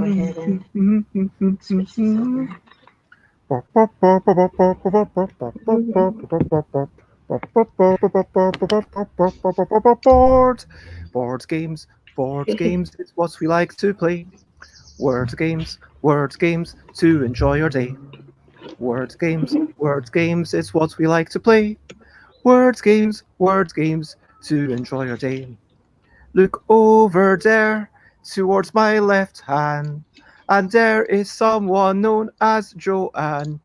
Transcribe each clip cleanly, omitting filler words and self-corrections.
ahead and switch this over. Board, board games, it's what we like to play. Word games to enjoy your day. Word games, it's what we like to play. Word games to enjoy your day. Look over there towards my left hand, and there is someone known as Joanne,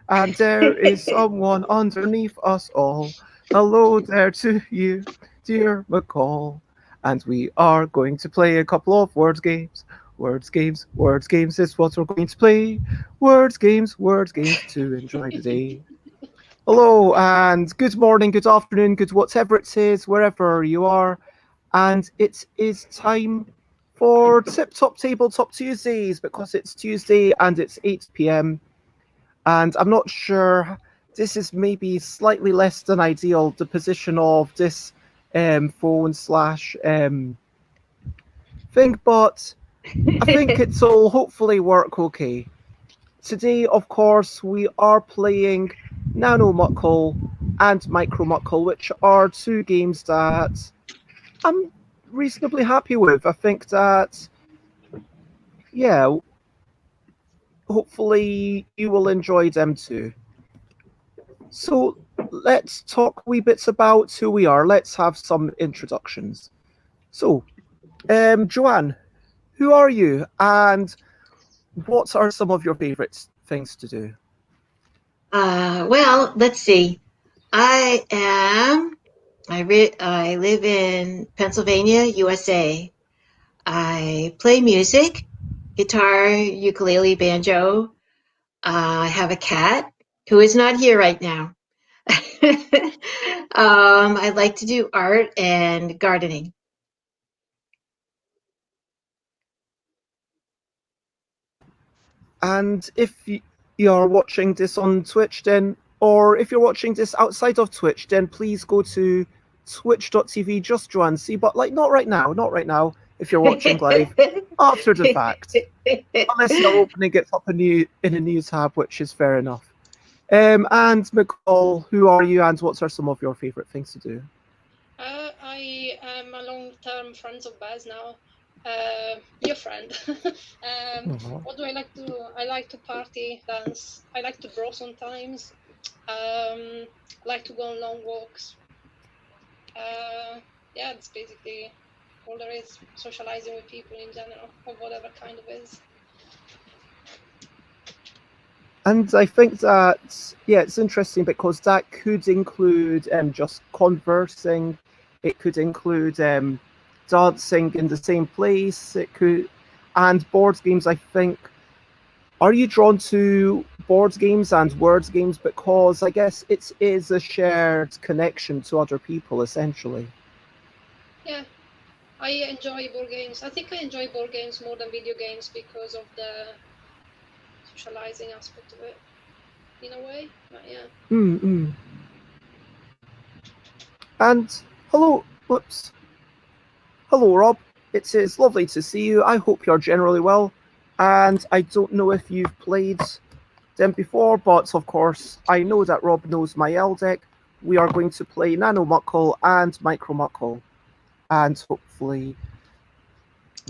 and there is someone underneath us all. Hello there to you, dear McCall. And we are going to play a couple of word games. Words games is what we're going to play. Words games to enjoy the day. Hello, and good morning, good afternoon, good whatever it is, wherever you are. And it is time for Tip Top Tabletop Tuesdays because it's Tuesday and it's 8 p.m. And I'm not sure, this is maybe slightly less than ideal, the position of this phone slash thing, but I think it'll hopefully work okay. Today, of course, we are playing NANO-MUCKELL and MICRO-MUCKELL, which are two games that I'm reasonably happy with. I think that, yeah, hopefully you will enjoy them too. So let's talk wee bits about who we are. Let's have some introductions. So, Joanne, who are you, and what are some of your favourite things to do? Well, let's see. I live in Pennsylvania, USA. I play music, guitar, ukulele, banjo. I have a cat who is not here right now. I like to do art and gardening. And if you are watching this on Twitch, then, or if you're watching this outside of Twitch, then please go to twitch.tv just Joanne C. But like not right now, not right now. If you're watching live, after the fact, unless you're opening it up in a new tab, which is fair enough. And McCall, who are you, and what are some of your favourite things to do? I am a long-term friend of Baz now. Your friend. What do I like to do? I like to party, dance. I like to draw sometimes. I like to go on long walks. Yeah, it's basically all there is. Socializing with people in general, of whatever kind of is. And I think that, yeah, it's interesting because that could include just conversing. It could include dancing in the same place. It could, and board games. I think. Are you drawn to board games and words games because I guess it is a shared connection to other people, essentially? Yeah, I enjoy board games. I think I enjoy board games more than video games because of the socializing aspect of it, in a way. But yeah. And hello, whoops. Hello, Rob. It is lovely to see you. I hope you're generally well. And I don't know if you've played them before, but of course, I know that Rob knows my L deck. We are going to play NANO-MUCKELL and MICRO-MUCKELL. And hopefully,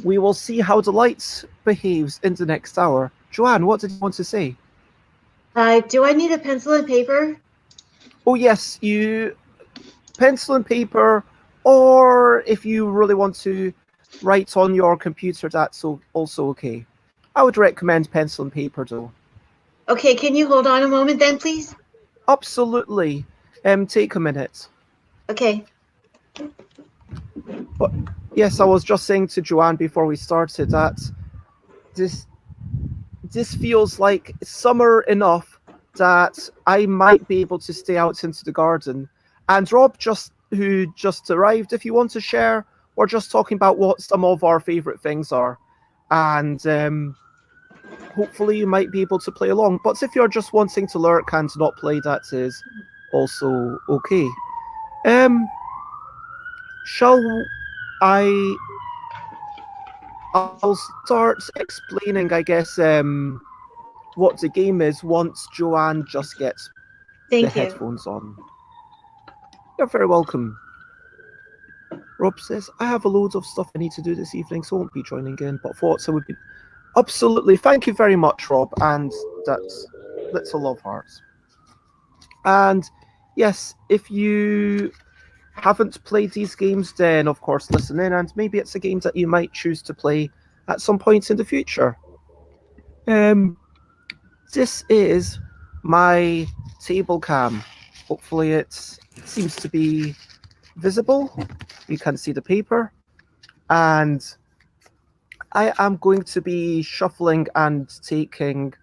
we will see how the light behaves in the next hour. Joanne, what did you want to say? Do I need a pencil and paper? Oh, yes, you pencil and paper, or if you really want to write on your computer, that's also okay. I would recommend pencil and paper, though. Okay, can you hold on a moment then, please? Absolutely. Take a minute. Okay. But yes, I was just saying to Joanne before we started that this feels like summer enough that I might be able to stay out into the garden. And Rob, who just arrived, if you want to share, we're just talking about what some of our favourite things are. And hopefully you might be able to play along. But if you're just wanting to lurk and not play, that is also okay. Shall I I'll start explaining, I guess, what the game is once Joanne just gets the Thank you. headphones on. You're very welcome. Rob says, I have a load of stuff I need to do this evening, so I won't be joining in, but thoughts I would be... Absolutely. Thank you very much, Rob, and that's Little Love Hearts. And yes, if you haven't played these games, then of course listen in, and maybe it's a game that you might choose to play at some point in the future. This is my table cam. Hopefully it seems to be visible. You can see the paper. And I am going to be shuffling and taking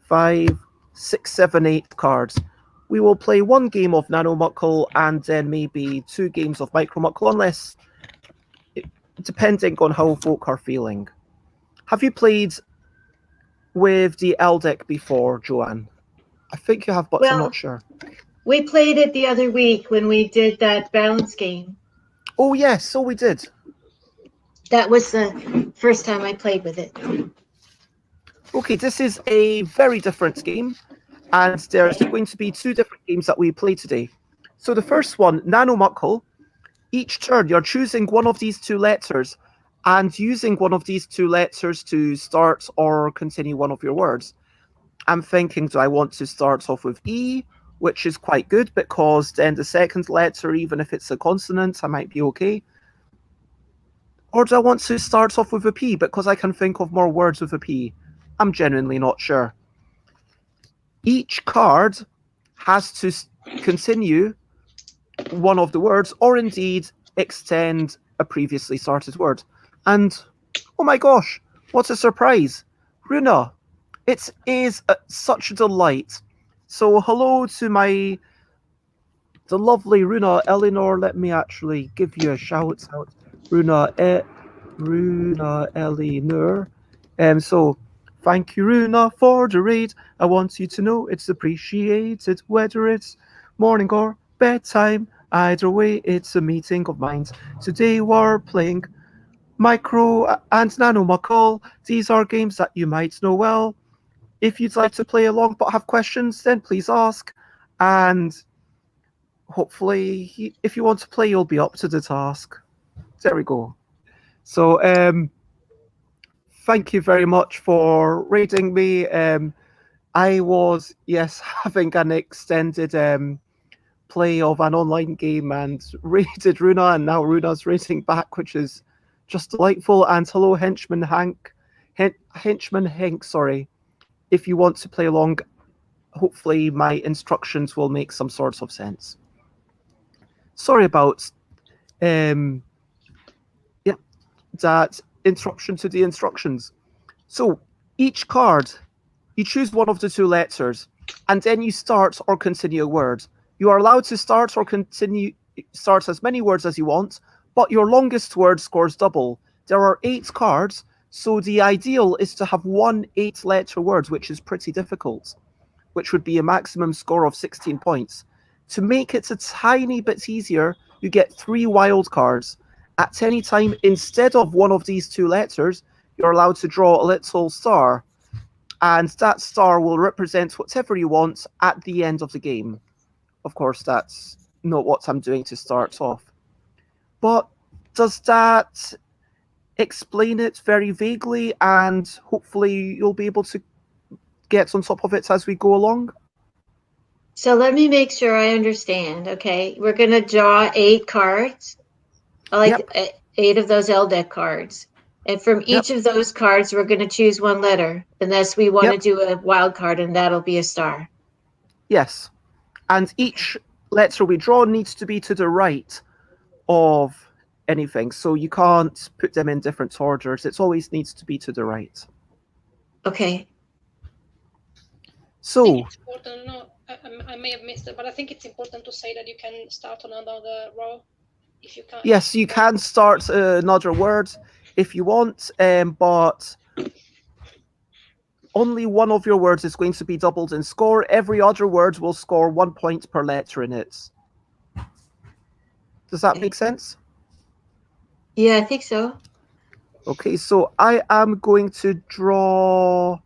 5, 6, 7, 8 cards. We will play one game of NANO-MUCKELL and then maybe 2 games of MICRO-MUCKELL, unless, depending on how folk are feeling. Have you played with the L deck before, Joanne? I think you have, but I'm not sure. We played it the other week when we did that balance game. Oh, yes, so we did. That was the first time I played with it. Okay, this is a very different game, and there's going to be 2 different games that we play today. So the first one, NANO-MUCKELL, each turn you're choosing one of these 2 letters and using one of these 2 letters to start or continue one of your words. I'm thinking, do I want to start off with E, which is quite good because then the second letter, even if it's a consonant, I might be okay. Or do I want to start off with a P because I can think of more words with a P? I'm genuinely not sure. Each card has to continue one of the words or indeed extend a previously started word. And, oh my gosh, what a surprise. Runa, it is such a delight. So hello to the lovely Runa. Eleanor, let me actually give you a shout out. Runa Eleanor. So thank you, Runa, for the raid. I want you to know it's appreciated, whether it's morning or bedtime. Either way, it's a meeting of minds. Today we're playing Micro and NANO-MUCKELL. These are games that you might know well. If you'd like to play along but have questions, then please ask. And hopefully, if you want to play, you'll be up to the task. There we go. So, thank you very much for raiding me. I was, yes, having an extended play of an online game and raided Runa, and now Runa's raiding back, which is just delightful. And hello, Henchman Hank, sorry. If you want to play along, hopefully my instructions will make some sorts of sense. Sorry about that interruption to the instructions. So each card, you choose one of the 2 letters, and then you start or continue a word. You are allowed to start or start as many words as you want, but your longest word scores double. There are 8 cards, so the ideal is to have 1 8-letter word, which is pretty difficult, which would be a maximum score of 16 points. To make it a tiny bit easier, you get 3 wildcards. At any time, instead of one of these 2 letters, you're allowed to draw a little star, and that star will represent whatever you want at the end of the game. Of course, that's not what I'm doing to start off. But does that explain it very vaguely, and hopefully you'll be able to get on top of it as we go along? So let me make sure I understand, okay? We're going to draw 8 cards. I like 8 of those L deck cards. And from each of those cards, we're going to choose 1 letter, unless we want to do a wild card, and that'll be a star. Yes. And each letter we draw needs to be to the right of anything. So you can't put them in different orders. It always needs to be to the right. Okay. So... I think it's important, no, I may have missed it, but I think it's important to say that you can start on another row if you can. Yes, you can start another word if you want, but only one of your words is going to be doubled in score. Every other word will score 1 point per letter in it. Does that make sense? Yeah, I think so. Okay, so I am going to draw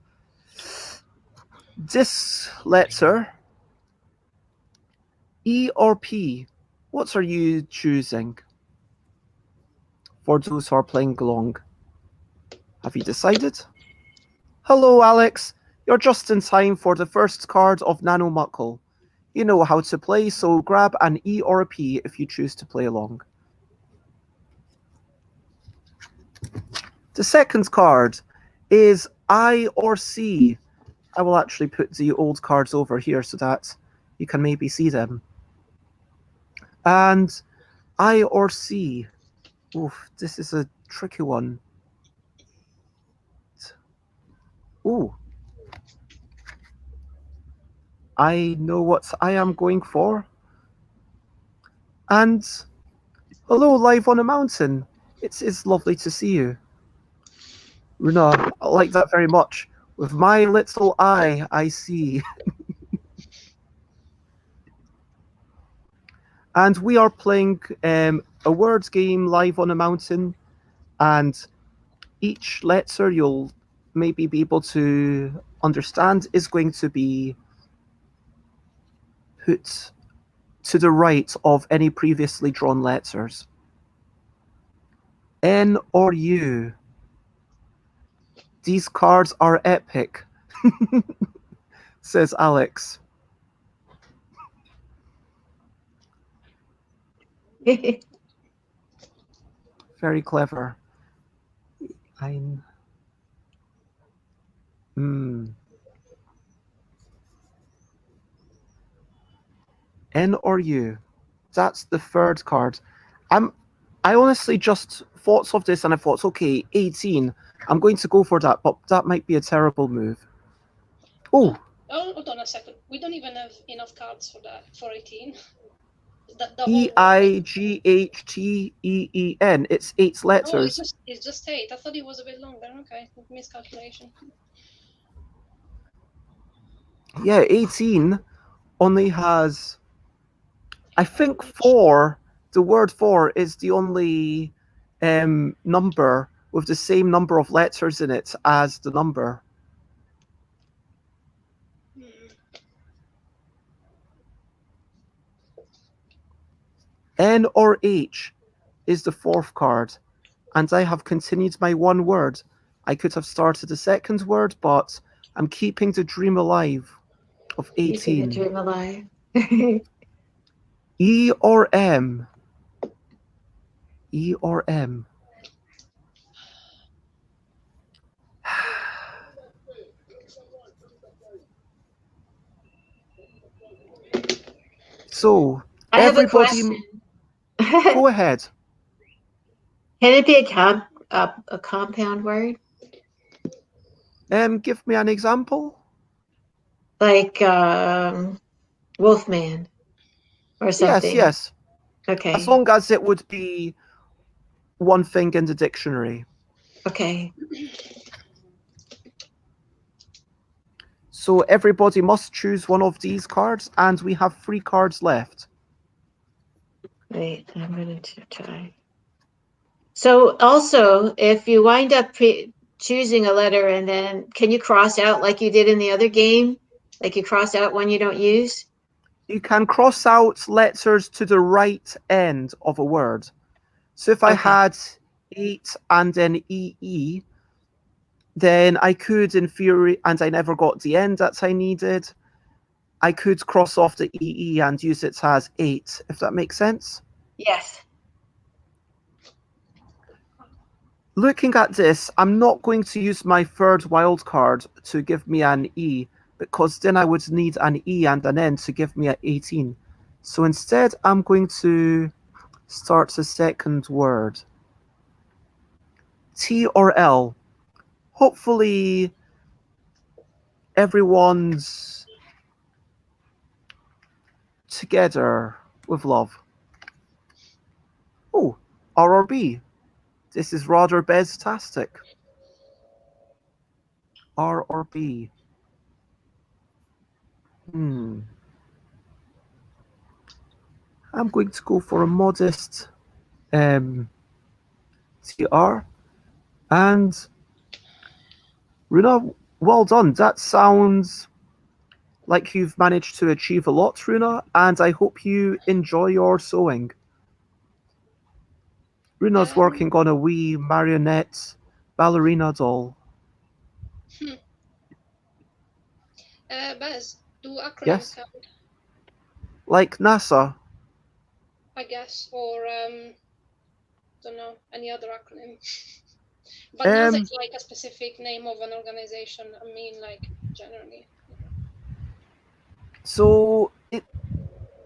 this letter. E or P? What are you choosing? For those who are playing along. Have you decided? Hello, Alex. You're just in time for the first card of NANO-MUCKELL. You know how to play, so grab an E or a P if you choose to play along. The second card is I or C. I will actually put the old cards over here so that you can maybe see them. And I or C. Oof, this is a tricky one. Ooh. I know what I am going for. And hello, live on a mountain. It is lovely to see you. Runa, I like that very much. With my little eye, I see. And we are playing a words game live on a mountain. And each letter you'll maybe be able to understand is going to be put to the right of any previously drawn letters. N or U. These cards are epic, says Alex. Very clever. Ein. N or U. That's the third card. I honestly just thought of this and I thought, okay, 18. I'm going to go for that, but that might be a terrible move. Oh. Oh, hold on a second. We don't even have enough cards for that, for 18. EIGHTEEN. It's 8 letters. Oh, it's just 8. I thought it was a bit longer. Okay, miscalculation. Yeah, 18 only has, I think 4. The word 4 is the only number with the same number of letters in it as the number. N or H is the fourth card, and I have continued my one word. I could have started a second word, but I'm keeping the dream alive of 18. Keeping the dream alive. E or M? E or M? So, I have a everybody, question. go ahead. Can it be a compound word? Give me an example. Like Wolfman or something? Yes. Okay. As long as it would be one thing in the dictionary. Okay. So everybody must choose one of these cards, and we have 3 cards left. Wait, I'm going to try. So also, if you wind up choosing a letter and then, can you cross out like you did in the other game? Like you cross out one you don't use? You can cross out letters to the right end of a word. So if I had 8 and then EE, then I could, in theory, and I never got the end that I needed, I could cross off the EE and use it as 8, if that makes sense. Yes. Looking at this, I'm not going to use my third wildcard to give me an E, because then I would need an E and an N to give me an 18. So instead, I'm going to start the second word. T or L. Hopefully, everyone's together with love. Oh, R or B. This is rather beztastic. R or B. I'm going to go for a modest TR. And Runa, well done. That sounds like you've managed to achieve a lot, Runa, and I hope you enjoy your sewing. Runa's working on a wee marionette ballerina doll. Baz, do acronyms Yes? count? Like NASA. I guess, or don't know, any other acronym. But NASA is like a specific name of an organization. I mean, like generally. So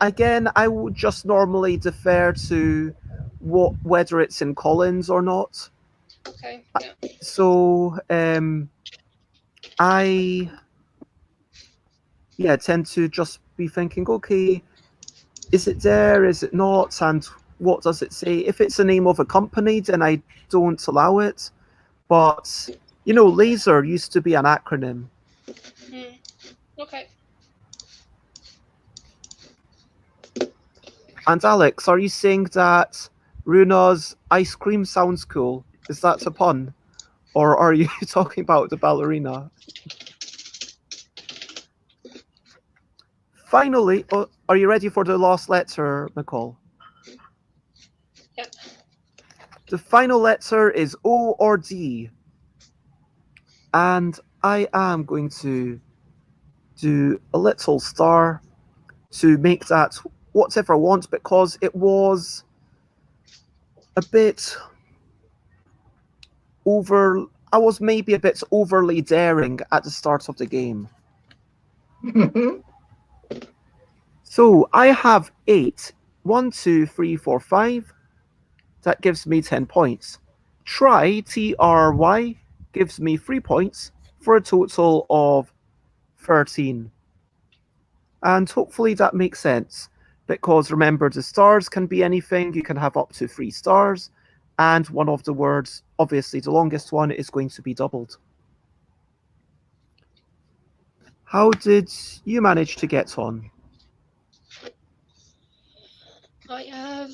again, I would just normally defer to whether it's in Collins or not. Okay. Yeah. So I tend to just be thinking, okay, is it there? Is it not? And what does it say? If it's the name of a company, then I don't allow it. But laser used to be an acronym. Okay. And Alex, are you saying that Runa's ice cream sounds cool? Is that a pun? Or are you talking about the ballerina? Finally, are you ready for the last letter, McCall? Yep. The final letter is O or D. And I am going to do a little star to make that whatever I want, because it was a bit I was maybe a bit overly daring at the start of the game. So I have 8. 1, 2, 3, 4, 5. That gives me 10 points. Try, TRY, gives me 3 points for a total of 13. And hopefully that makes sense, because remember, the stars can be anything. You can have up to 3 stars, and one of the words, obviously the longest one, is going to be doubled. How did you manage to get on? I have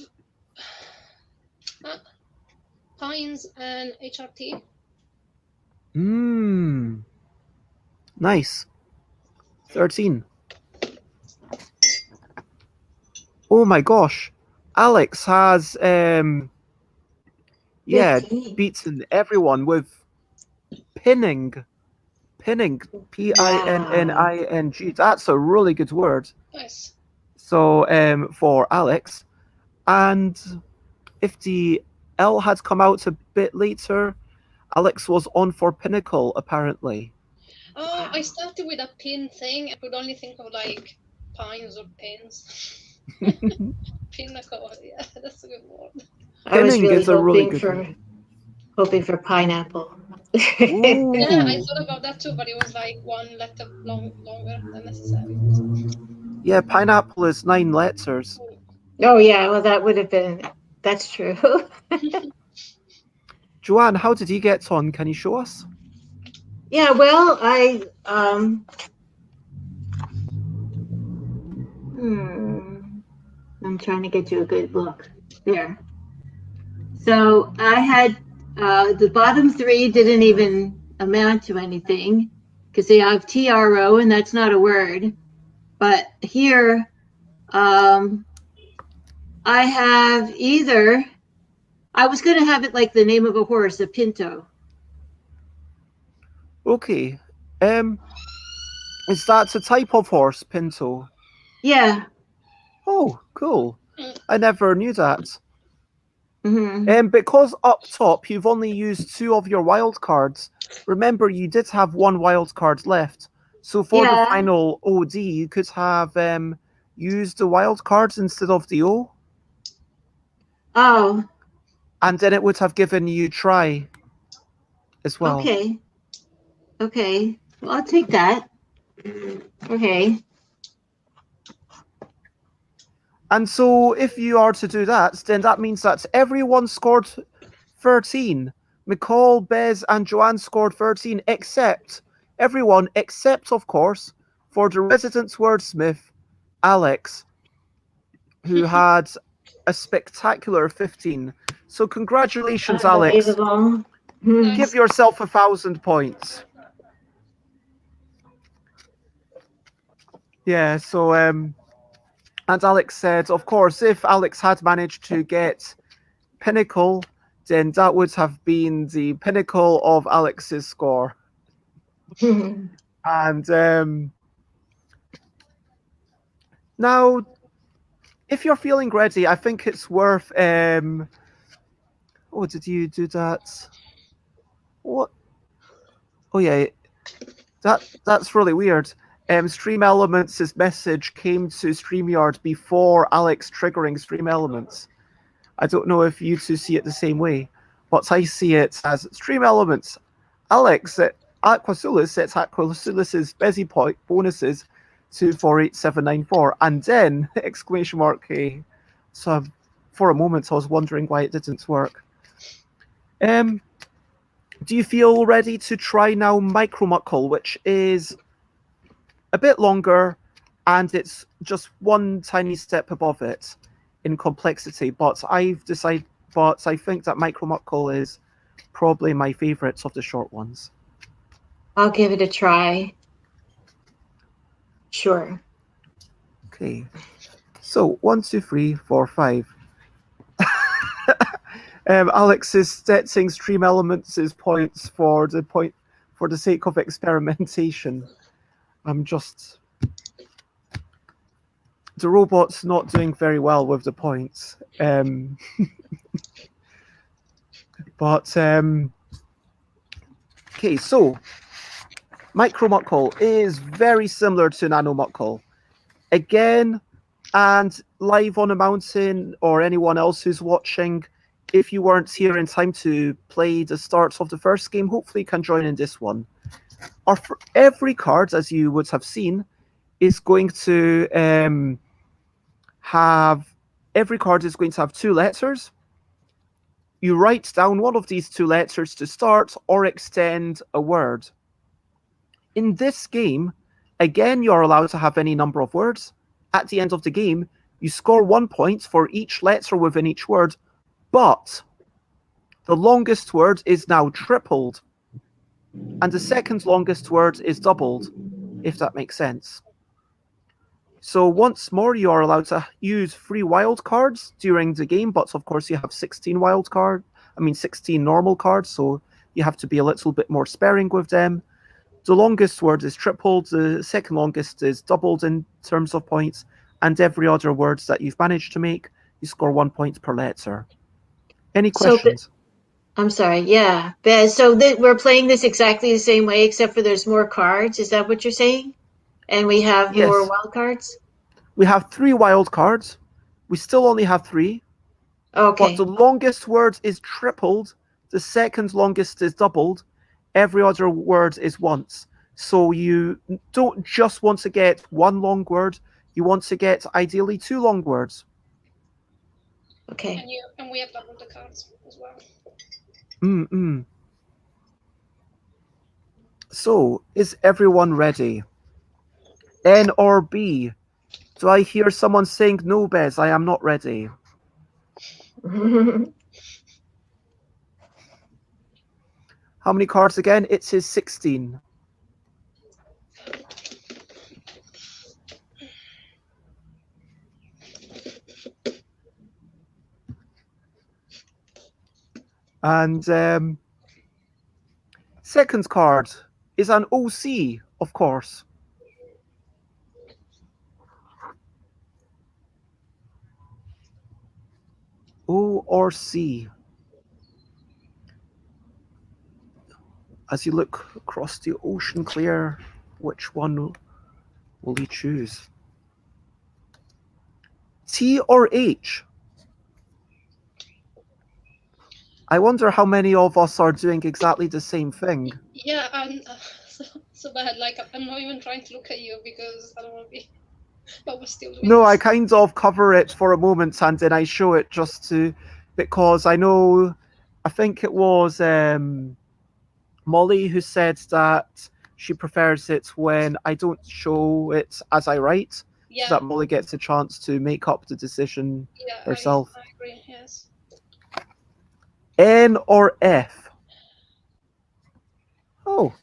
Pines and HRT. Nice. 13. Oh my gosh. Alex has beaten everyone with pinning. Pinning. Pinning. That's a really good word. Nice. So for Alex. And if the L had come out a bit later, Alex was on for Pinnacle, apparently. Oh, I started with a pin thing. I could only think of like pines or pins. Pinnacle, yeah, that's a good word. I was really is a really good hoping for pineapple. Yeah, I thought about that too, but it was like one letter longer than necessary. Yeah, pineapple is 9 letters. Oh yeah, well that would have been. That's true. Joanne, how did you get on? Can you show us? Yeah, well, I'm trying to get you a good look. There. So I had the bottom 3 didn't even amount to anything, because they have TRO and that's not a word. But here, I have either. I was going to have it like the name of a horse, a pinto. Okay. Is that a type of horse, pinto? Yeah. Oh, cool. I never knew that. Mm-hmm. Because up top you've only used 2 of your wild cards. Remember, you did have 1 wild card left. So for the final OD, you could have used the wild cards instead of the O. Oh. And then it would have given you try as well. Okay. Okay. Well, I'll take that. Okay. And so if you are to do that, then that means that everyone scored 13. McCall, Bez, and Joanne scored 13, everyone except, of course, for the resident wordsmith, Alex, who had a spectacular 15. So congratulations, Alex. Nice. Give yourself 1,000 points. Yeah, so and Alex said, of course, if Alex had managed to get pinnacle, then that would have been the pinnacle of Alex's score. And now, if you're feeling ready, I think it's worth. Oh, did you do that? What? Oh yeah, that's really weird. Stream Elements' message came to StreamYard before Alex triggering Stream Elements. I don't know if you two see it the same way, but I see it as Stream Elements. Alex at Aquasulus sets Aquasulus's busy point bonuses to 48794, and then exclamation mark K. So for a moment I was wondering why it didn't work. Do you feel ready to try now MICRO-MUCKELL, which is a bit longer and it's just one tiny step above it in complexity, but I think that MICRO-MUCKELL is probably my favorite of the short ones. I'll give it a try. Sure. Okay. So 1, 2, 3, 4, 5. Alex is setting Stream Elements' points for the sake of experimentation. I'm just... The robot's not doing very well with the points. But okay, so MICRO-MUCKELL is very similar to NANO-MUCKELL. Again, and live on a mountain, or anyone else who's watching, if you weren't here in time to play the start of the first game, hopefully you can join in this one. Every card, as you would have seen, is going to have 2 letters. You write down one of these 2 letters to start or extend a word. In this game, again, you're allowed to have any number of words. At the end of the game, you score 1 point for each letter within each word, but the longest word is now tripled, and the second longest word is doubled, if that makes sense. So once more, you are allowed to use 3 wildcards during the game, but of course you have 16 normal cards, so you have to be a little bit more sparing with them. The longest word is tripled, the second longest is doubled in terms of points, and every other words that you've managed to make, you score 1 point per letter. Any questions? I'm sorry, yeah. So we're playing this exactly the same way, except for there's more cards. Is that what you're saying? And we have more wild cards? We have 3 wild cards. We still only have 3. Okay. But the longest word is tripled. The second longest is doubled. Every other word is once. So you don't just want to get 1 long word. You want to get ideally 2 long words. Okay. And we have double the cards as well. So, is everyone ready? N or B? Do I hear someone saying no, Bez? I am not ready. How many cards again? It is 16. And second card is an OC, of course. O or C? As you look across the ocean clear, which one will you choose? T or H? I wonder how many of us are doing exactly the same thing. Yeah, I'm so bad. Like, I'm not even trying to look at you because I don't want to be... But we're still doing No, this. I kind of cover it for a moment and then I show it just to... Because I know... I think it was Molly who said that she prefers it when I don't show it as I write. Yeah. So that Molly gets a chance to make up the decision herself. I agree, yes. N or F? Oh,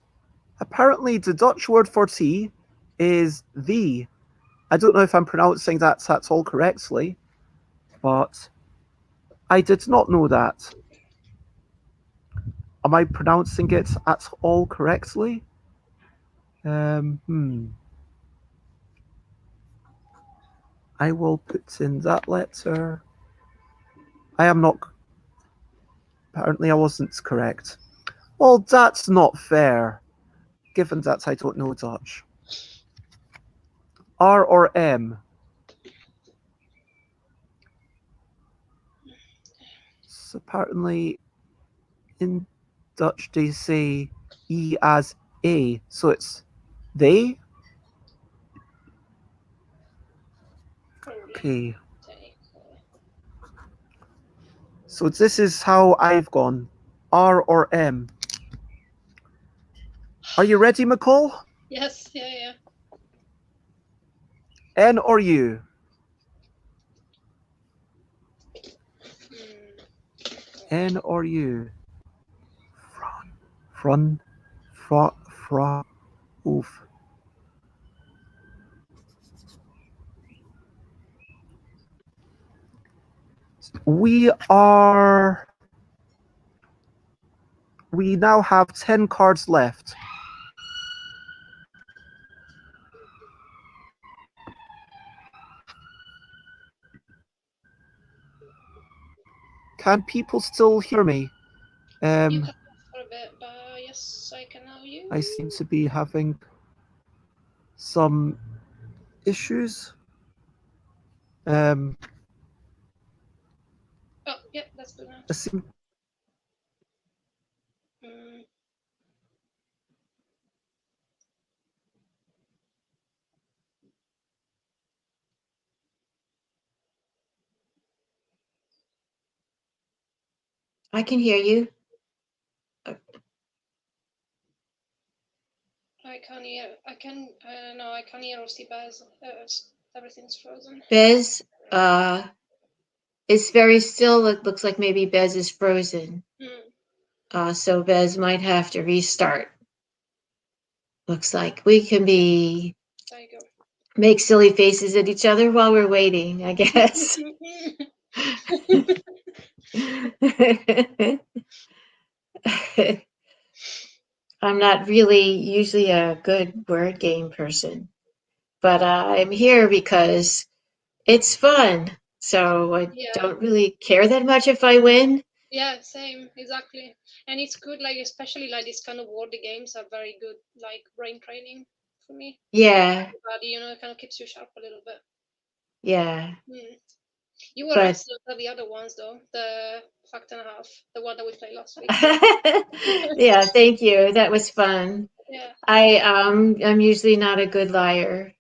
apparently the Dutch word for tea is the. I don't know if I'm pronouncing that at all correctly, but I did not know that. Am I pronouncing it at all correctly? Hmm. I will put in that letter. I am not. Apparently, I wasn't correct. Well, that's not fair, given that I don't know Dutch. R or M? So apparently, in Dutch, they say E as A, so it's they? Probably. Okay. They. So this is how I've gone. R or M. Are you ready, McCall? Yes, yeah. N or U? N or U? Front, fra, oof. We are. We now have 10 cards left. Can people still hear me? You cut off for a bit, but yes, I can now you. I seem to be having some issues. Oh, yeah, that's good now. I seem Mm. I can hear you. I can hear. I can. No, I can hear Rusty Baz. Everything's frozen. Bez, it's very still. It looks like maybe Bez is frozen. So Bez might have to restart. Looks like we can There you go. make silly faces at each other while we're waiting, I guess. I'm not really usually a good word game person, but I'm here because it's fun. So I Yeah. don't really care that much if I win. Yeah, same, exactly. And it's good, like especially like this kind of word games are very good, like brain training for me. Yeah, But it kind of keeps you sharp a little bit. yeah. You were But excellent at the other ones though. The fact and a half, the one that we played last week. yeah, thank you. That was fun. Yeah. I'm usually not a good liar.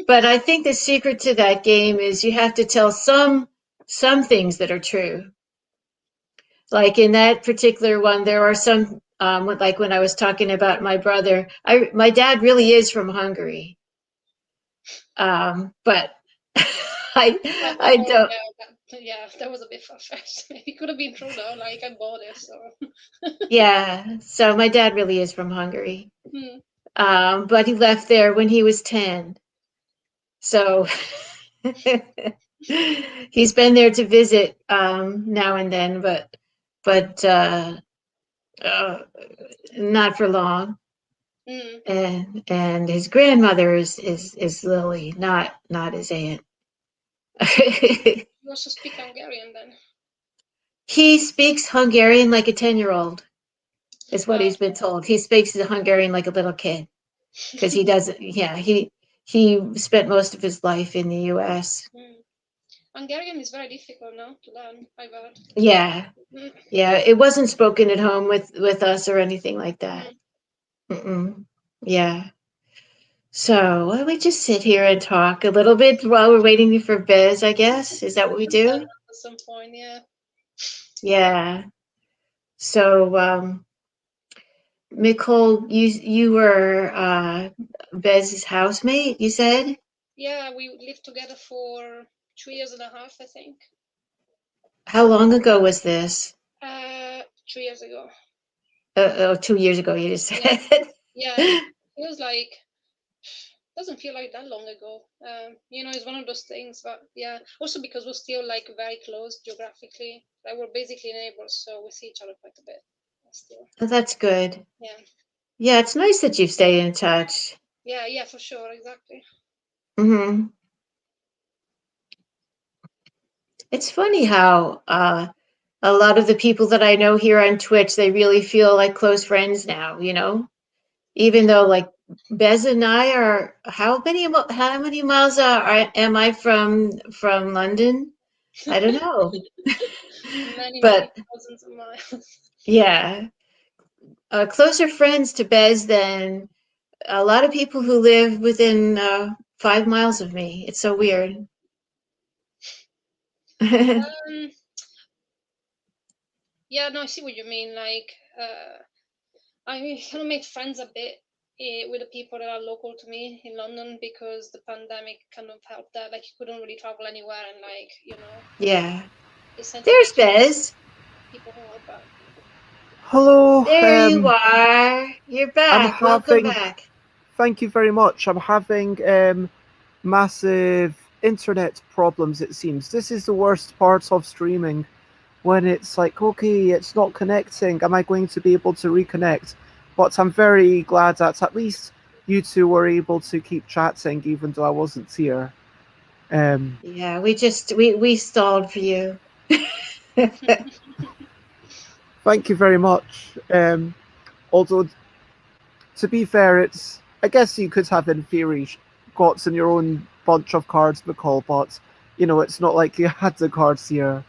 But I think the secret to that game is you have to tell some things that are true. Like in that particular one, there are some like when I was talking about my brother, my dad really is from Hungary. But I don't. Yeah, that was a bit far-fetched. It could have been true though. Like I bought it, so. Yeah, so my dad really is from Hungary. Hmm. But he left there when he was 10. So he's been there to visit now and then, but not for long. And his grandmother is Lily, not his aunt. You also speak Hungarian then. He speaks Hungarian like a 10-year-old, is what he's been told. He speaks Hungarian like a little kid because he doesn't. Yeah, he spent most of his life in the U.S. Hungarian is very difficult now to learn, I've heard. Yeah, yeah. It wasn't spoken at home with us or anything like that. Yeah. So why don't we just sit here and talk a little bit while we're waiting for Biz, I guess? Is that what we do? At some point, yeah. Yeah. So, Nicole, you were Bez's housemate, you said? Yeah, we lived together for 2.5 years, I think. How long ago was this? 3 years ago. 2 years ago, you just Yeah, said. yeah. It feels like doesn't feel like that long ago. It's one of those things. But yeah, also because we're still like very close geographically. Like we're basically neighbors, so we see each other quite a bit. Still, Oh, that's good. yeah, Yeah, it's nice that you've stayed in touch. yeah, for sure, exactly. Hmm. It's funny how a lot of the people that I know here on Twitch, they really feel like close friends now, even though like Bez and I are how many miles am I from London? I don't know. Many, many But thousands of miles. yeah, closer friends to Bez than a lot of people who live within 5 miles of me. It's so weird. um, yeah, no, I see what you mean. Like, I kind of made friends a bit with the people that are local to me in London because the pandemic kind of helped that. Like, you couldn't really travel anywhere, and like, Yeah. it's tend to There's make friends Bez. with people who help out. Hello. There you are. You're I'm back. Welcome having. back. Thank you very much. I'm having massive internet problems. It seems this is the worst part of streaming. When it's like, okay, it's not connecting. Am I going to be able to reconnect? But I'm very glad that at least you two were able to keep chatting, even though I wasn't here. Um, Yeah, we stalled for you. Thank you very much. Although, to be fair, it's I guess you could have in theory gotten your own bunch of cards, McCall, but it's not like you had the cards here.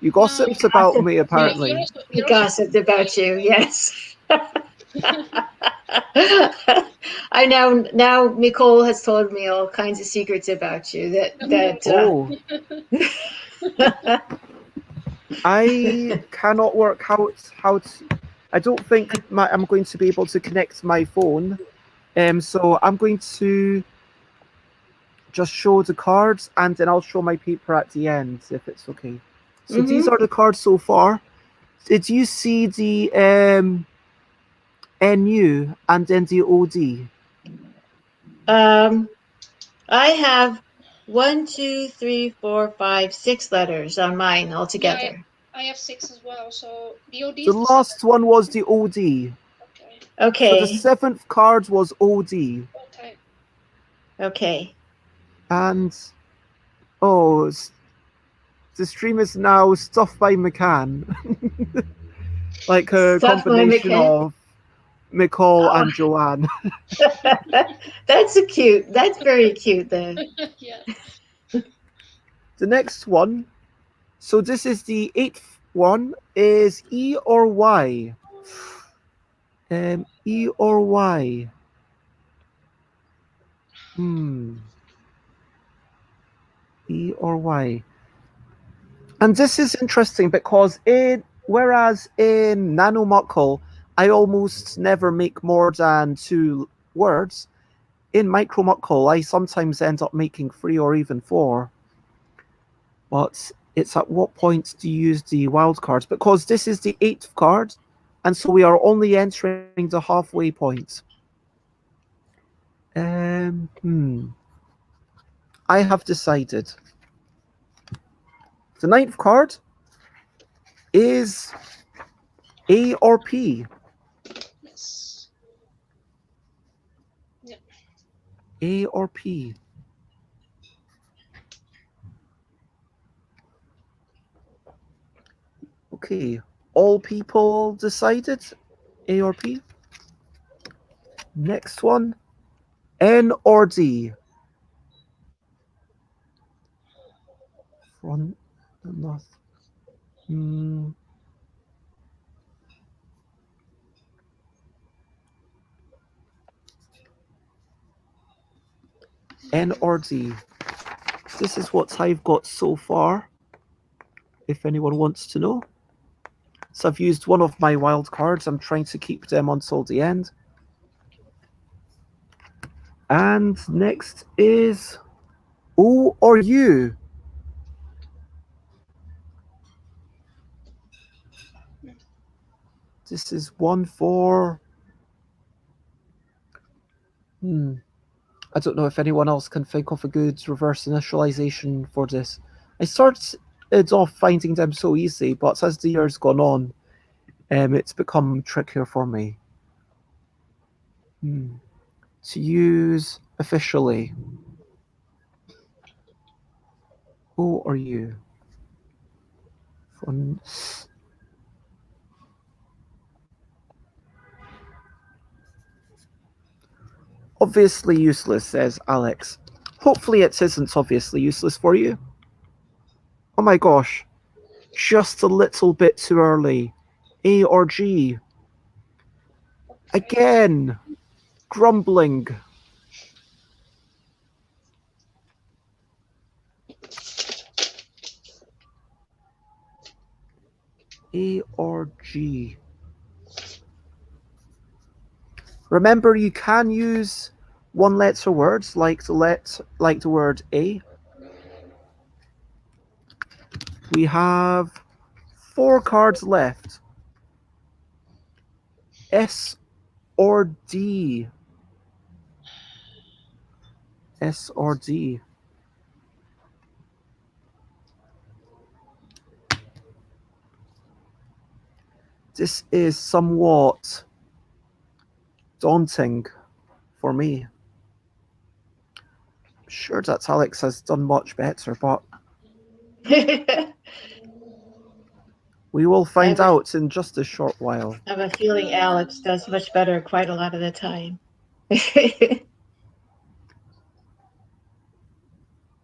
You No, gossiped about me, you're apparently. also He you're also gossiped about you. right? Yes. I know now. Nicole has told me all kinds of secrets about you. Okay. Oh, I cannot work out how to. I don't think I'm going to be able to connect my phone. So I'm going to just show the cards and then I'll show my paper at the end if it's okay. So these Hmm. are the cards so far. Did you see the NU and then the OD? Um, I have 1, 2, 3, 4, 5, 6 letters on mine Yeah, altogether. I have six as well. So the OD The is the seven. last one was the OD. Okay. So the Okay. seventh card was OD. Okay. Okay. And oh, the stream is now Stuff by McCann. Like a Stuff my combination McKen. of Nicole Oh, and Joanne. that's a cute. That's very cute. Then. Yeah. The next one, so this is the eighth one, is E or Y. E or Y. Hmm. E or Y. And this is interesting because whereas in NANO-MUCKELL, I almost never make more than 2 words. In MICRO-MUCKELL, I sometimes end up making 3 or even 4. But it's at what point do you use the wild cards? Because this is the 8th card, and so we are only entering the halfway point. Hmm. I have decided. The ninth card is A or P. Yes. Yeah. A or P. Okay. All people decided A or P. Next one. N or D. Front and north. Hmm. N or D. This is what I've got so far, if anyone wants to know. So I've used one of my wild cards. I'm trying to keep them until the end. And next is O or U. This is one for... I don't know if anyone else can think of a good reverse initialization for this. I started off finding them so easy, but as the years gone on, it's become trickier for me. To use officially. Who are you? Fun. Obviously useless, says Alex. Hopefully it isn't obviously useless for you. Oh my gosh. Just a little bit too early. A or G. Again. Grumbling. A or G. Remember, you can use one-letter words like the word A. We have 4 cards left. S or D. S or D. This is somewhat daunting for me. I'm sure that Alex has done much better, but we will find out in just a short while. I have a feeling Alex does much better quite a lot of the time.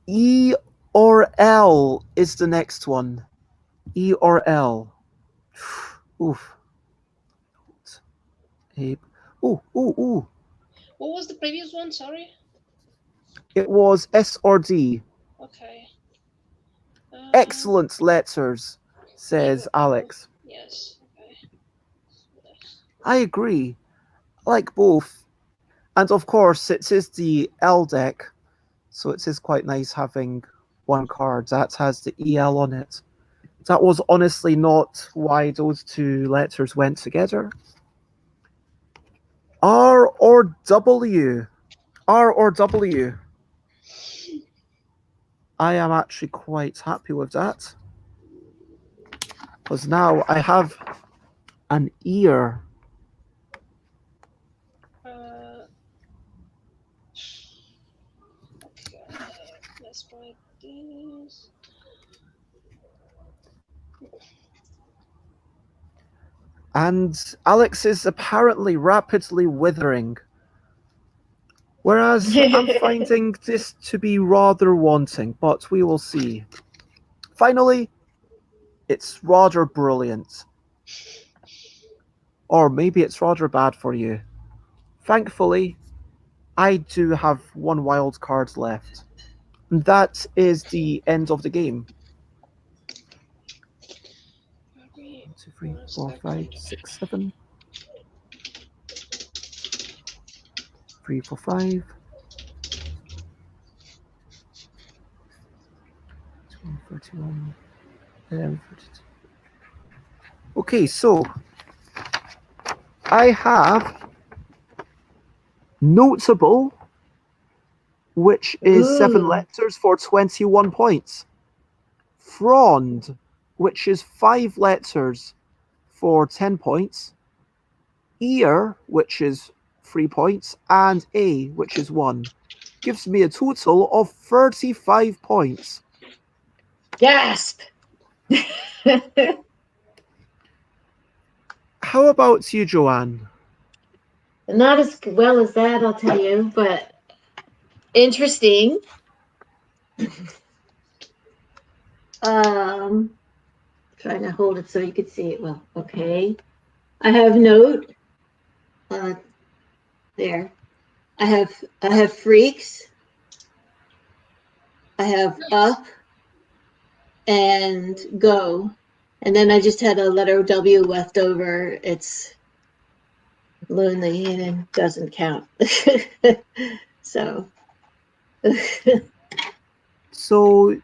E or L is the next one. E or L. Oof. Ooh. What was the previous one? Sorry. It was S or D. Okay. Excellent letters, says Alex. Yes. Okay. Yes. I agree. I like both. And of course, it is the L deck, so it is quite nice having one card that has the EL on it. That was honestly not why those two letters went together. R or W? R or W? I am actually quite happy with that. Because now I have an ear. Okay, let's write this. And Alex is apparently rapidly withering. Whereas I'm finding this to be rather wanting, but we will see. Finally, it's rather brilliant. Or maybe it's rather bad for you. Thankfully, I do have one wild card left. And that is the end of the game. 1, 2, 3, 4, 5, 6, 7. 3, 4, 5. 31, 32. Okay, so I have notable, which is 7 letters for 21 points. Frond, which is 5 letters for 10 points. Ear, which is 3 points, and A, which is 1. Gives me a total of 35 points. Gasp! How about you, Joanne? Not as well as that, I'll tell you, but interesting. Trying to hold it so you could see it well. Okay. I have note. There. I have freaks. I have up and go. And then I just had a letter W left over. It's lonely and it doesn't count. So. So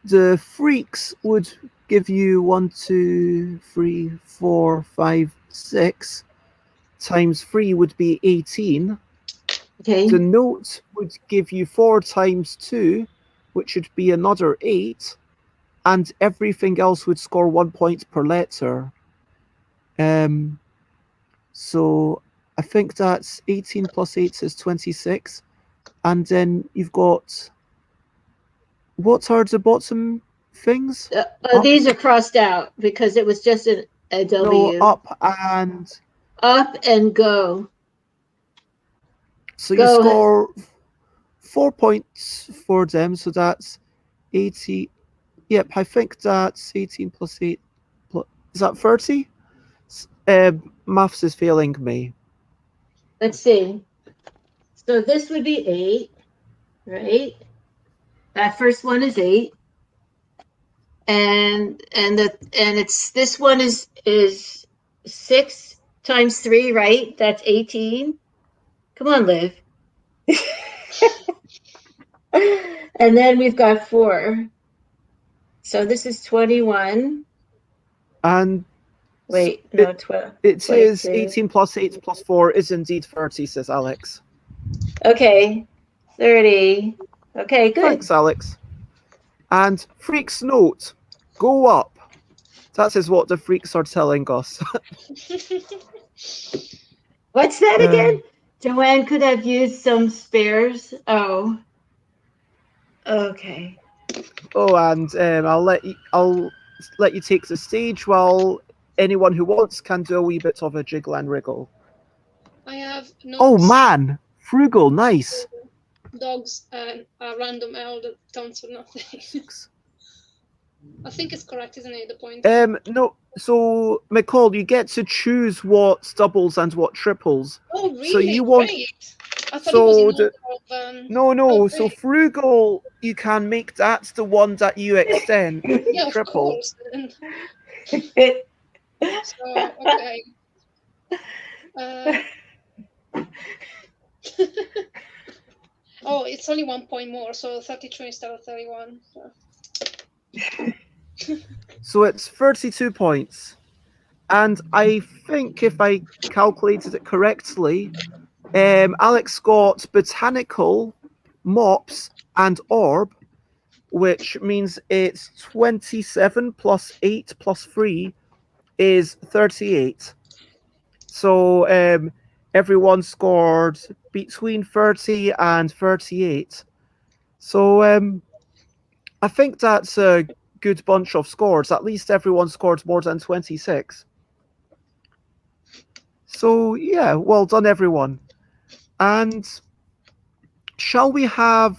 the freaks would give you 1, 2, 3, 4, 5, 6 times 3 would be 18. Okay. The note would give you 4 times 2, which would be another 8. And everything else would score 1 point per letter. So I think that's 18 plus 8 is 26. And then you've got, what are the bottom things? These are crossed out because it was just a W. No, up and... Up and go. So you score 4 points for them, so that's 80. Yep, I think that's 18 plus 8. Is that 30? Maths is failing me. Let's see. So this would be 8, right? That first one is 8. And it's this one is 6 times 3, right? That's 18. Come on, Liv. And then we've got 4. So this is 21. And wait, no, 12. It is 18 plus 8 plus 4 is indeed 30, says Alex. Okay, 30. Okay, good. Thanks, Alex. And Freak's note, go up. That is what the freaks are telling us. What's that again? Joanne could have used some spares. Oh. Okay. Oh, and I'll let you take the stage while anyone who wants can do a wee bit of a jiggle and wriggle. I have notes. Oh man, frugal, nice. Dogs and a random L that counts for nothing. I think it's correct, isn't it? The point. No. So McCall, you get to choose what doubles and what triples. Oh, really? So you want. Great. I thought it was in order of, No. Oh, so frugal, you can make that the one that you extend. Yeah, triple. Of course. So okay. Oh, it's only 1 point more, so 33 instead of 31. So it's 32 points. And I think if I calculated it correctly, Alex got botanical, mops, and orb, which means it's 27 plus 8 plus 3 is 38. So everyone scored between 30 and 38. So I think that's a good bunch of scores. At least everyone scored more than 26. So yeah, well done everyone. And shall we have...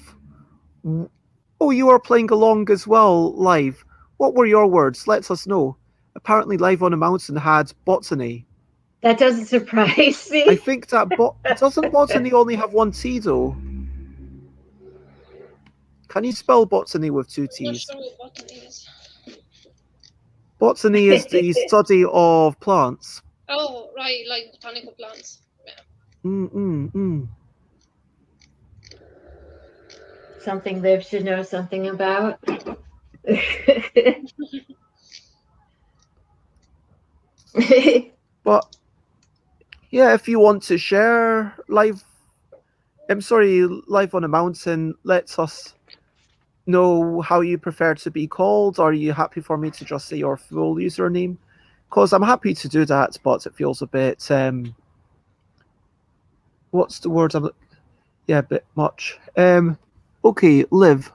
Oh, you are playing along as well, live. What were your words? Let us know. Apparently Live on a Mountain had botany. That doesn't surprise me. I think that... Doesn't botany only have 1 T, though? Can you spell botany with 2 T's? I'm not sure what botany is. Botany is the study of plants. Oh, right, like botanical plants. Yeah. Something Liv should know something about. But yeah, if you want to share Live on a Mountain, let us know how you prefer to be called. Are you happy for me to just say your full username? Because I'm happy to do that, but it feels a bit what's the word? A bit much. Okay, Liv.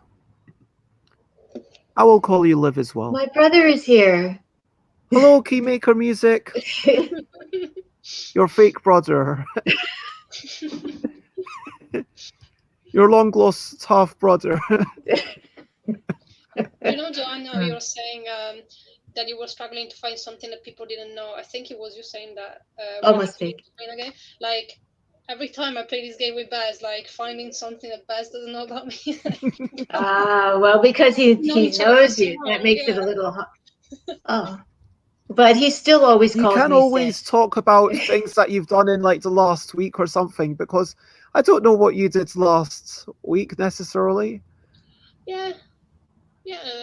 I will call you Liv as well. My brother is here. Hello, Keymaker Music. Your fake brother. Your long lost half brother. Joanna, you were saying that you were struggling to find something that people didn't know. I think it was you saying that. Almost fake. Again. Like every time I play this game with Baz, like finding something that Baz doesn't know about me. Well, because he knows you. That makes it a little hard. Oh. But he still always calls me. You can always talk about things that you've done in like the last week or something, because I don't know what you did last week necessarily. Yeah.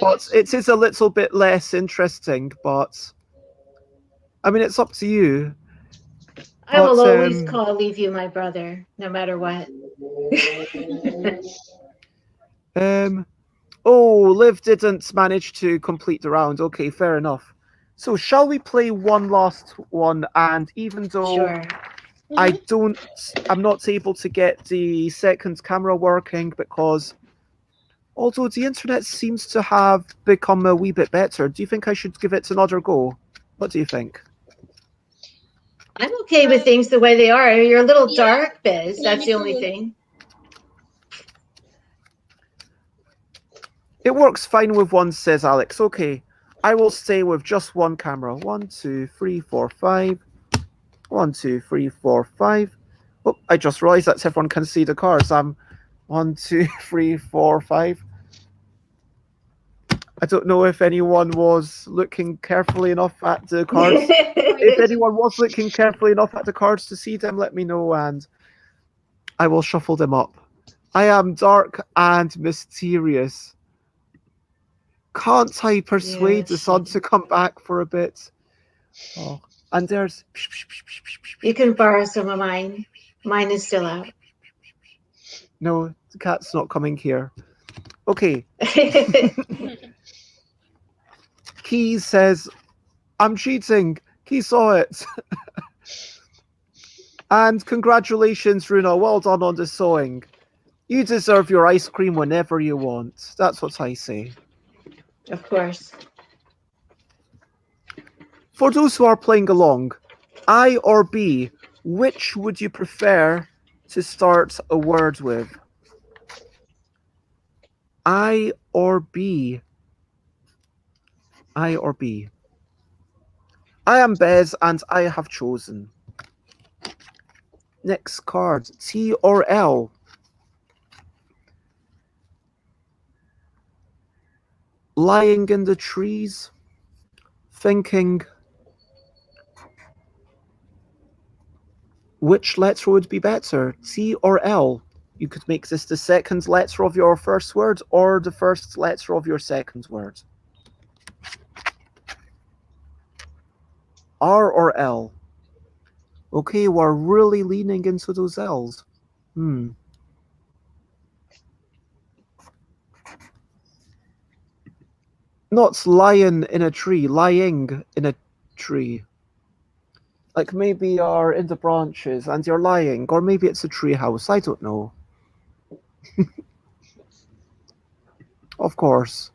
But it is a little bit less interesting, but I mean, it's up to you. I will But, always leave you my brother, no matter what. Oh, Liv didn't manage to complete the round. Okay, fair enough. So shall we play one last one? And even though Sure. I'm not able to get the second camera working because although the internet seems to have become a wee bit better, do you think I should give it another go? What do you think? I'm okay with things the way they are. You're a little Yeah. dark, Biz. Yeah, That's me the only too. thing. It works fine with one, says Alex. Okay, I will stay with just one camera. 1, 2, 3, 4, 5. 1, 2, 3, 4, 5. Oh, I just realized that everyone can see the cards. 1, 2, 3, 4, 5. I don't know if anyone was looking carefully enough at the cards. If anyone was looking carefully enough at the cards to see them, let me know and I will shuffle them up. I am dark and mysterious. Can't I persuade the sun to come back for a bit? Oh, and there's... You can borrow some of mine. Mine is still out. No, the cat's not coming here. Okay. Key says, I'm cheating. Key saw it. And congratulations, Runa. Well done on the sewing. You deserve your ice cream whenever you want. That's what I say. Of course. For those who are playing along, I or B, which would you prefer to start a word with? I or B? I or B? I am Bez and I have chosen. Next card, T or L? Lying in the trees, thinking which letter would be better, T or L? You could make this the second letter of your first word or the first letter of your second word. R or L? Okay, we're really leaning into those L's. Not lying in a tree, lying in a tree. Like maybe you're in the branches and you're lying, or maybe it's a tree house, I don't know. Of course,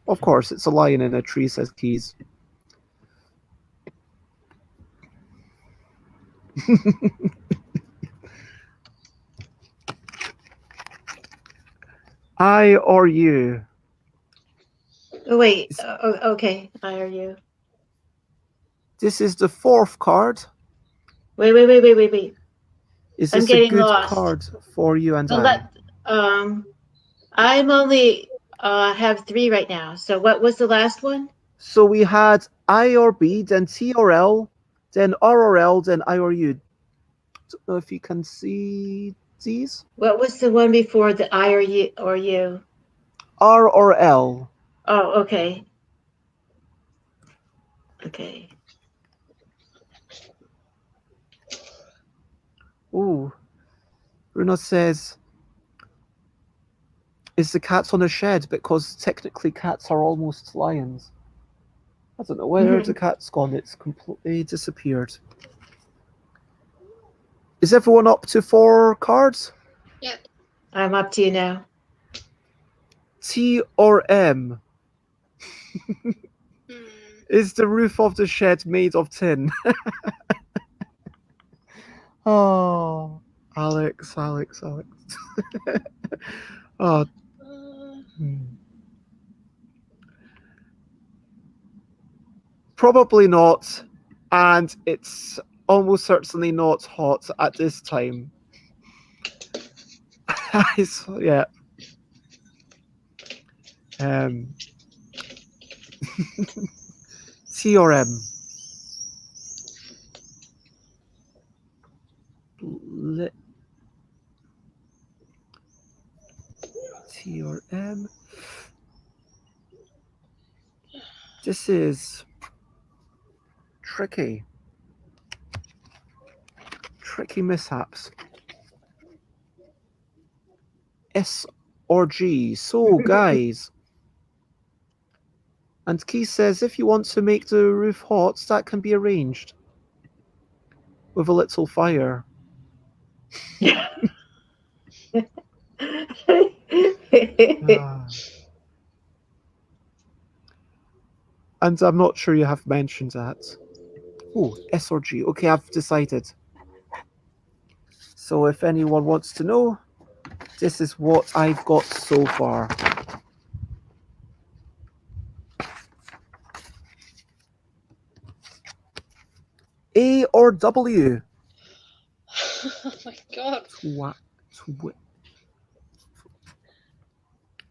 it's a lion in a tree, says Keys. I or you? Oh, wait. Okay. I or you. This is the fourth card. Wait. Is I'm this a getting good lost. card for you and Well, I? I'm only have 3 right now. So what was the last one? So we had I or B, then T or L, then R or L, then I or you. Don't know if you can see these. What was the one before the I or you? R or L. Oh, okay. Okay. Ooh. Bruno says, is the cat on a shed? Because technically cats are almost lions. I don't know where the cat's gone. It's completely disappeared. Is everyone up to 4 cards? Yeah. I'm up to you now. T or M? Is the roof of the shed made of tin? Oh, Alex. Oh. Probably not, and it's almost certainly not hot at this time. Yeah. T or M? T or M? This is tricky. Tricky mishaps. S or G. So, guys. And Keith says if you want to make the roof hot, that can be arranged. With a little fire. And I'm not sure you have mentioned that. Oh, S or G. Okay, I've decided. So if anyone wants to know, this is what I've got so far. A or W? Oh my god.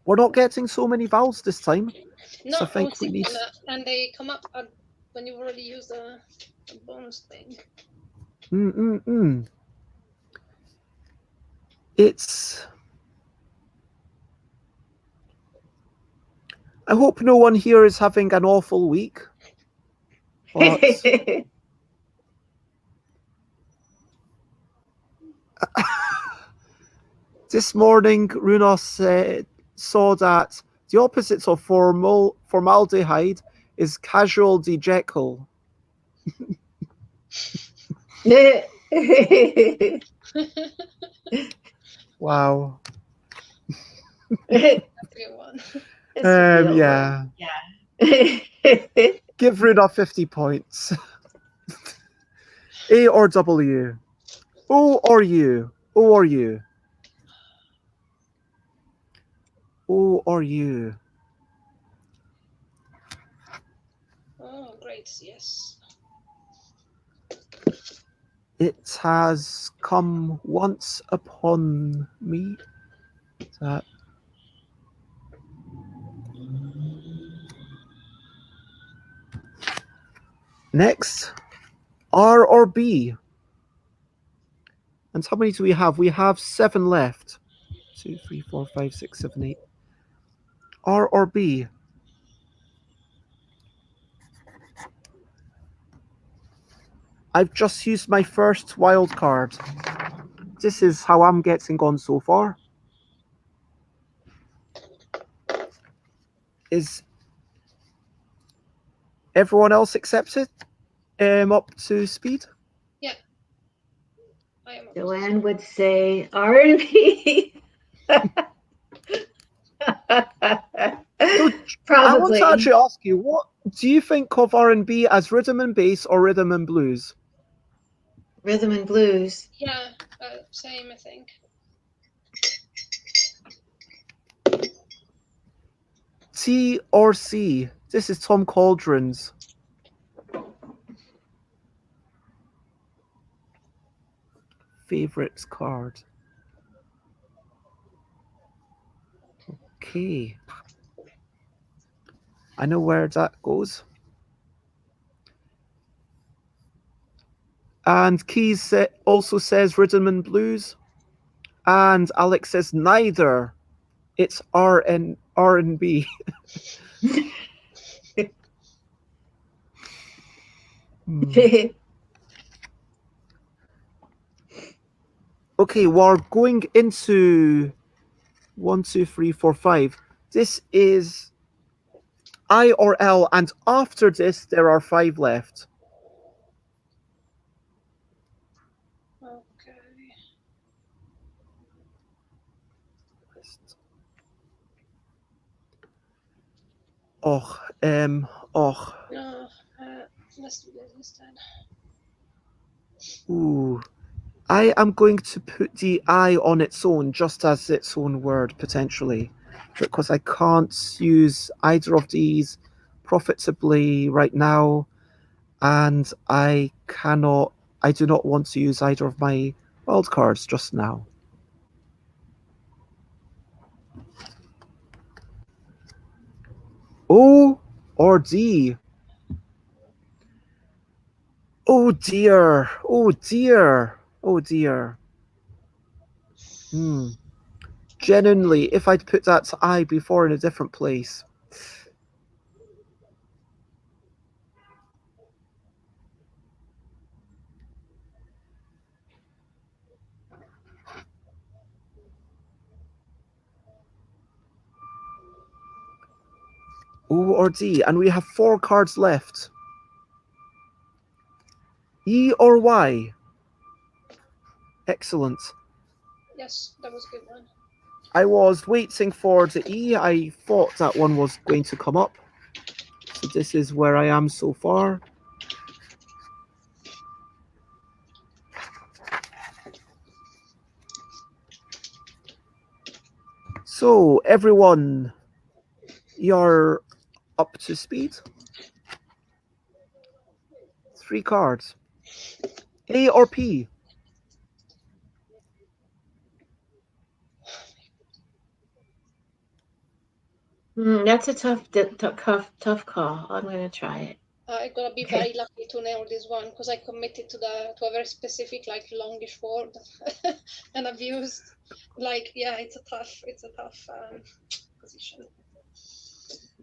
We're not getting so many vowels this time. No, So I I think was we thinking need... that, and they come up when you've already used the bonus thing. It's... I hope no one here is having an awful week. But... This morning, Runa saw that the opposites of formaldehyde is casual dejekyll. Wow. That's a good one. Yeah. Give Runa 50 points. A or W? O or U? O or U? O or U? Oh, great, yes. It has come once upon me that... Next, R or B? And how many do we have? We have 7 left. 2, 3, 4, 5, 6, 7, 8. R or B? I've just used my first wild card. This is how I'm getting on so far. Is everyone else accepted? Up to speed? Yeah. I am. Joanne would say R&B. I want to Probably. actually ask you, what do you think of R&B as rhythm and bass or rhythm and blues? Rhythm and blues. Yeah, same, I think. T or C? This is Tom Cauldron's favorite card. Okay. I know where that goes. And Keys also says rhythm and blues. And Alex says neither. It's R&B. Okay, we're going into 1, 2, 3, 4, 5. This is I or L, and after this, there are 5 left. Okay. Oh. No, let's do this instead. Ooh. I am going to put the I on its own, just as its own word, potentially. Because I can't use either of these profitably right now. And I do not want to use either of my wildcards just now. O or D? Oh dear. Oh dear. Oh dear. Genuinely, if I'd put that to I before in a different place. O or D, and we have 4 cards left. E or Y? Excellent. Yes, that was a good one. I was waiting for the E. I thought that one was going to come up. So this is where I am so far. So, everyone, you're up to speed. 3 cards. A or P? That's a tough call. I'm going to try it. I'm gonna be very lucky to nail this one because I committed to a very specific, like, longish word, and I've used, like, yeah, it's a tough position.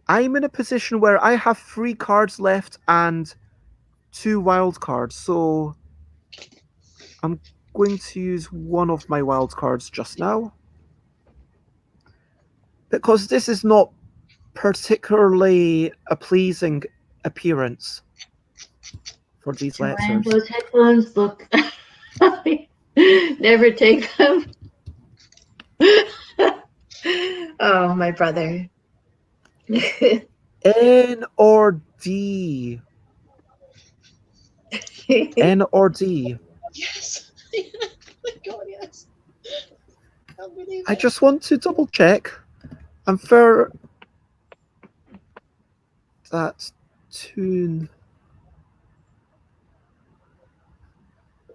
I'm in a position where I have 3 cards left and 2 wild cards, so I'm going to use one of my wild cards just now. Because this is not particularly a pleasing appearance for these letters. Those headphones look... Never take them. Oh, my brother. N or D? N or D? Yes. Oh my God, yes. Can't believe I it. just want to double check. I'm fair that tune.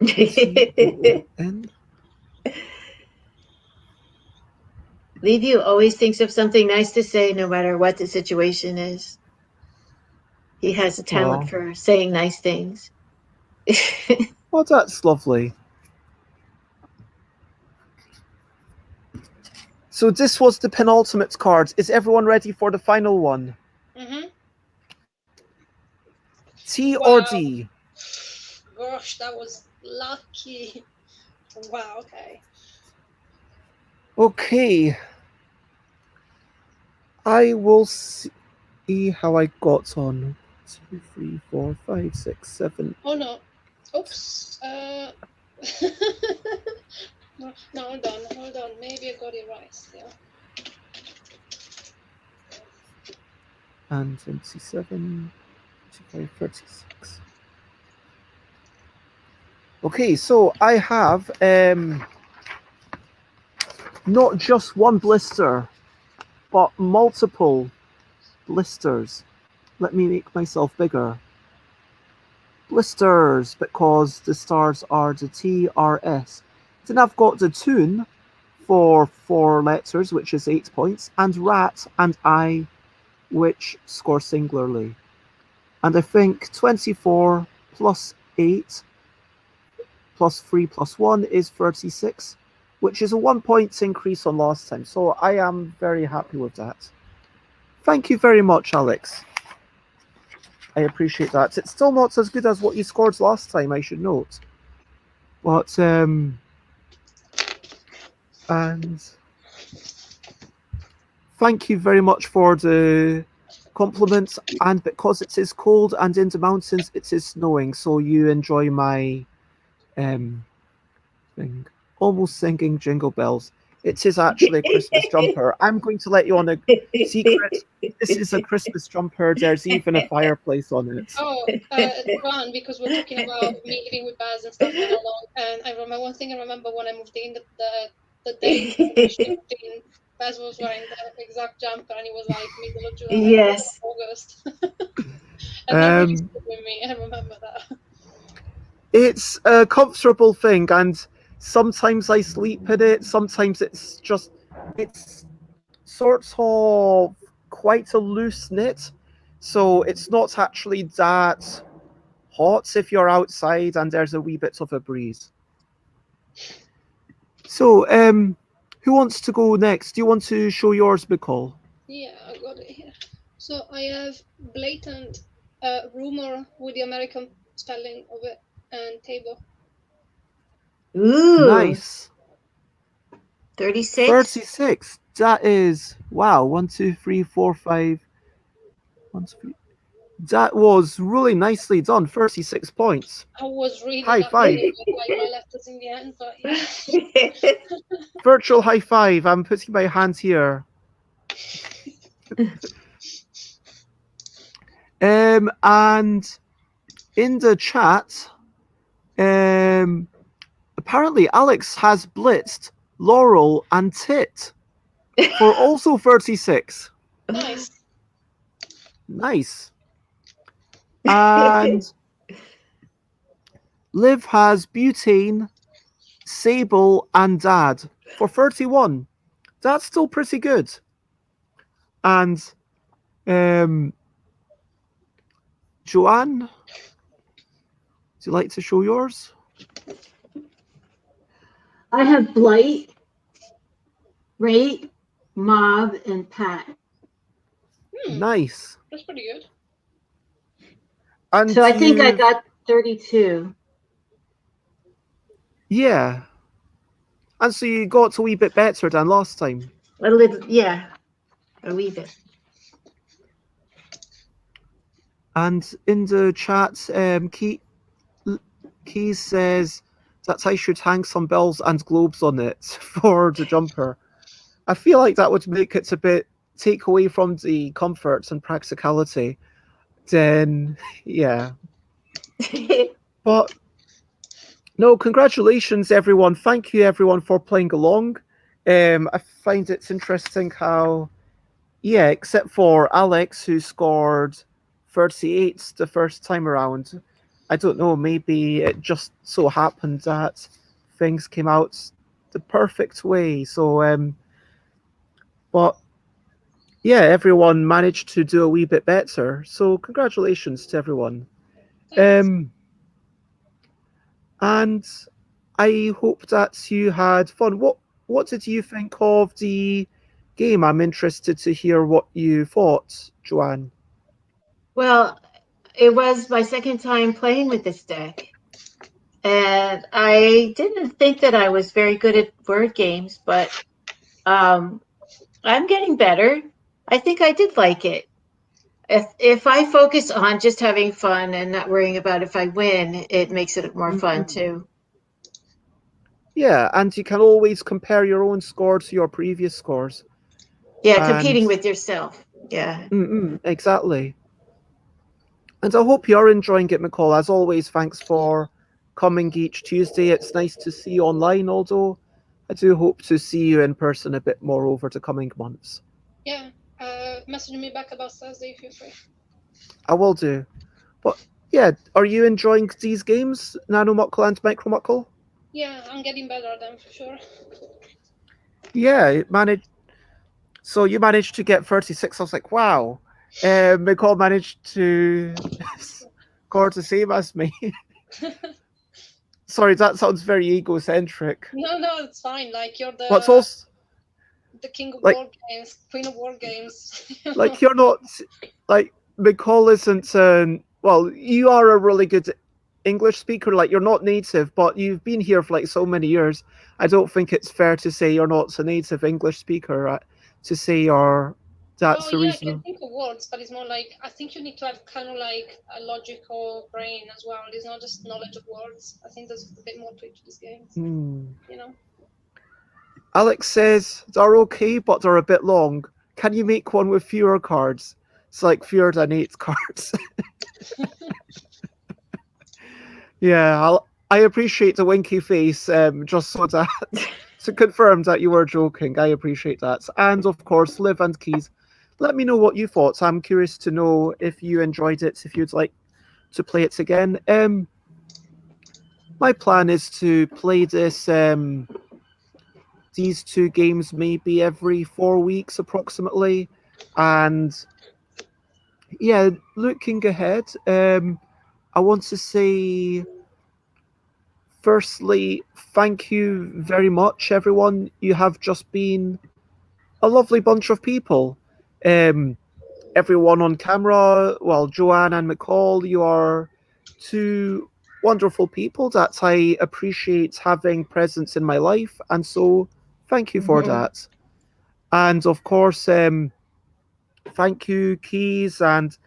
T-O-O-N? Leavu always thinks of something nice to say no matter what the situation is. He has a talent for saying nice things. Oh, that's lovely. So this was the penultimate card. Is everyone ready for the final one? Mm-hmm. T or D? Gosh, that was lucky. Wow, okay. Okay. I will see how I got on. 2, 3, 4, 5, 6, 7. Oh no. Oops. No, hold on. Maybe I got it right still. And 27, 25, 36. Okay, so I have not just one blister, but multiple blisters. Let me make myself bigger. Blisters, because the stars are the TRS. Then I've got the tune for 4 letters, which is 8 points, and rat and I, which score singularly. And I think 24 plus 8 plus 3 plus 1 is 36, which is a 1 point increase on last time. So I am very happy with that. Thank you very much, Alex. I appreciate that. It's still not as good as what you scored last time, I should note. But, and thank you very much for the compliments. And because it is cold and in the mountains, it is snowing. So you enjoy my thing. Almost singing Jingle Bells. It is actually a Christmas jumper. I'm going to let you on a secret. This is a Christmas jumper. There's even a fireplace on it. Oh, Ron, because we're talking about me living with Baz and stuff for how long. And I remember one thing. I remember when I moved in, the day we moved in, Baz was wearing the exact jumper, and it was like middle of July, Yes. August. And that really stuck with me. I remember that. It's a comfortable thing, and sometimes I sleep in it. Sometimes it's sort of quite a loose knit, so it's not actually that hot if you're outside and there's a wee bit of a breeze. So, who wants to go next? Do you want to show yours, McCall? Yeah, I got it here. So I have blatant rumor with the American spelling of it and table. Ooh. Nice. 36? 36. That is, wow, 1, 2, 3, 4, 5, That was really nicely done. 36 points. I was really High lucky five. with like my letters in the end, but yeah. Virtual high five. I'm putting my hand here. And in the chat, apparently Alex has blitzed Laurel and Tit for also 36. Nice. Nice. And Liv has Butane, Sable, and Dad for 31. That's still pretty good. And Joanne, would you like to show yours? I have Blight, Rate, Mob, and Pat. Nice. That's pretty good. And so I think I got 32. Yeah. And so you got a wee bit better than last time. A little, yeah, a wee bit. And in the chat, Keys says that I should hang some bells and globes on it for the jumper. I feel like that would make it a bit take away from the comforts and practicality. Then, yeah. But no, congratulations, everyone. Thank you, everyone, for playing along. I find it's interesting how, yeah, except for Alex, who scored 38 the first time around, I don't know, maybe it just so happened that things came out the perfect way. So, but yeah, everyone managed to do a wee bit better. So congratulations to everyone. And I hope that you had fun. What did you think of the game? I'm interested to hear what you thought, Joanne. Well, it was my second time playing with this deck. And I didn't think that I was very good at word games, but I'm getting better. I think I did like it. If I focus on just having fun and not worrying about if I win, it makes it more fun too. Yeah, and you can always compare your own score to your previous scores. Yeah, competing with yourself. Yeah. Exactly. And I hope you're enjoying it, McCall. As always, thanks for coming each Tuesday. It's nice to see you online, although I do hope to see you in person a bit more over the coming months. Yeah, message me back about Thursday if you're free. I will do. But yeah, are you enjoying these games, NANO-MUCKELL and MICRO-MUCKELL? Yeah, I'm getting better at them for sure. Yeah, so you managed to get 36. I was like, wow. McCall managed to score the same as me. Sorry, that sounds very egocentric. No, it's fine. Like you're the What's also the king of board games, queen of board games. Like you're not like McCall isn't. Well, you are a really good English speaker. Like you're not native, but you've been here for like so many years. I don't think it's fair to say you're not a native English speaker. To say you're that's the reason. I can think of words, but it's more like I think you need to have kind of like a logical brain as well. It's not just knowledge of words. I think there's a bit more to it to these games. You know. Alex says they're okay, but they're a bit long. Can you make one with fewer cards? It's like fewer than 8 cards. Yeah, I appreciate the winky face, just so that to confirm that you were joking. I appreciate that. And of course, Liv and Keys, let me know what you thought. I'm curious to know if you enjoyed it, if you'd like to play it again. My plan is to play these 2 games maybe every 4 weeks approximately. And yeah, looking ahead, I want to say, firstly, thank you very much, everyone. You have just been a lovely bunch of people. Everyone on camera, well, Joanne and McCall, you are 2 wonderful people that I appreciate having presence in my life. And so thank you for that. And of course, thank you, Keys and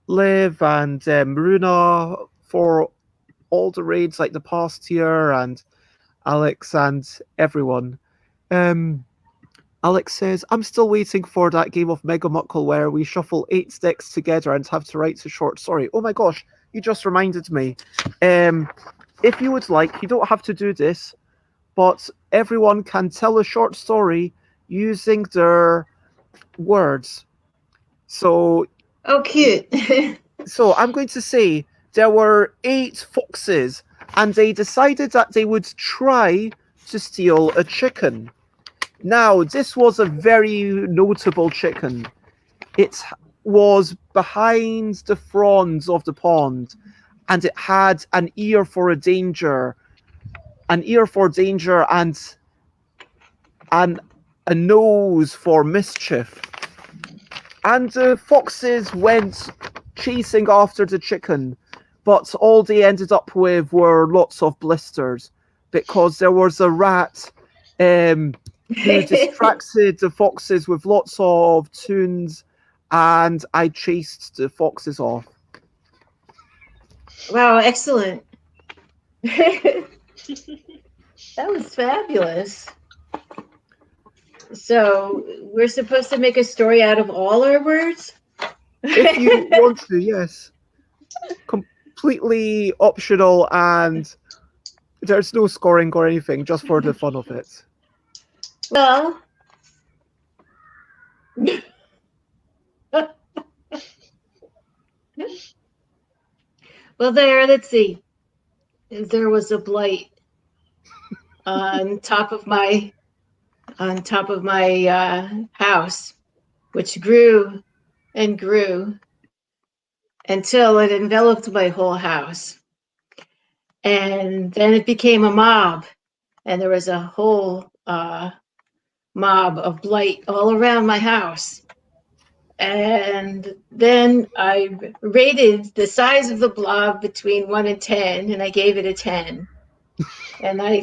Liv and Maruna for all the raids like the past year, and Alex and everyone. Um, Alex says, I'm still waiting for that game of Mega Muckle where we shuffle 8 decks together and have to write a short story. Oh my gosh, you just reminded me. If you would like, you don't have to do this, but everyone can tell a short story using their words. So, Oh, cute. so I'm going to say there were 8 foxes, and they decided that they would try to steal a chicken. Now, this was a very notable chicken. It was behind the fronds of the pond, and it had an ear for danger, and a nose for mischief. And the foxes went chasing after the chicken, but all they ended up with were lots of blisters because there was a rat who distracted the foxes with lots of tunes, and I chased the foxes off. Wow, excellent. That was fabulous. So we're supposed to make a story out of all our words? If you want to, yes. Completely optional, and there's no scoring or anything, just for the fun of it. Well, let's see. There was a blight on top of my house, which grew and grew until it enveloped my whole house. And then it became a mob, and there was a whole mob of blight all around my house. And then I rated the size of the blob between 1 and 10, and I gave it a 10. And I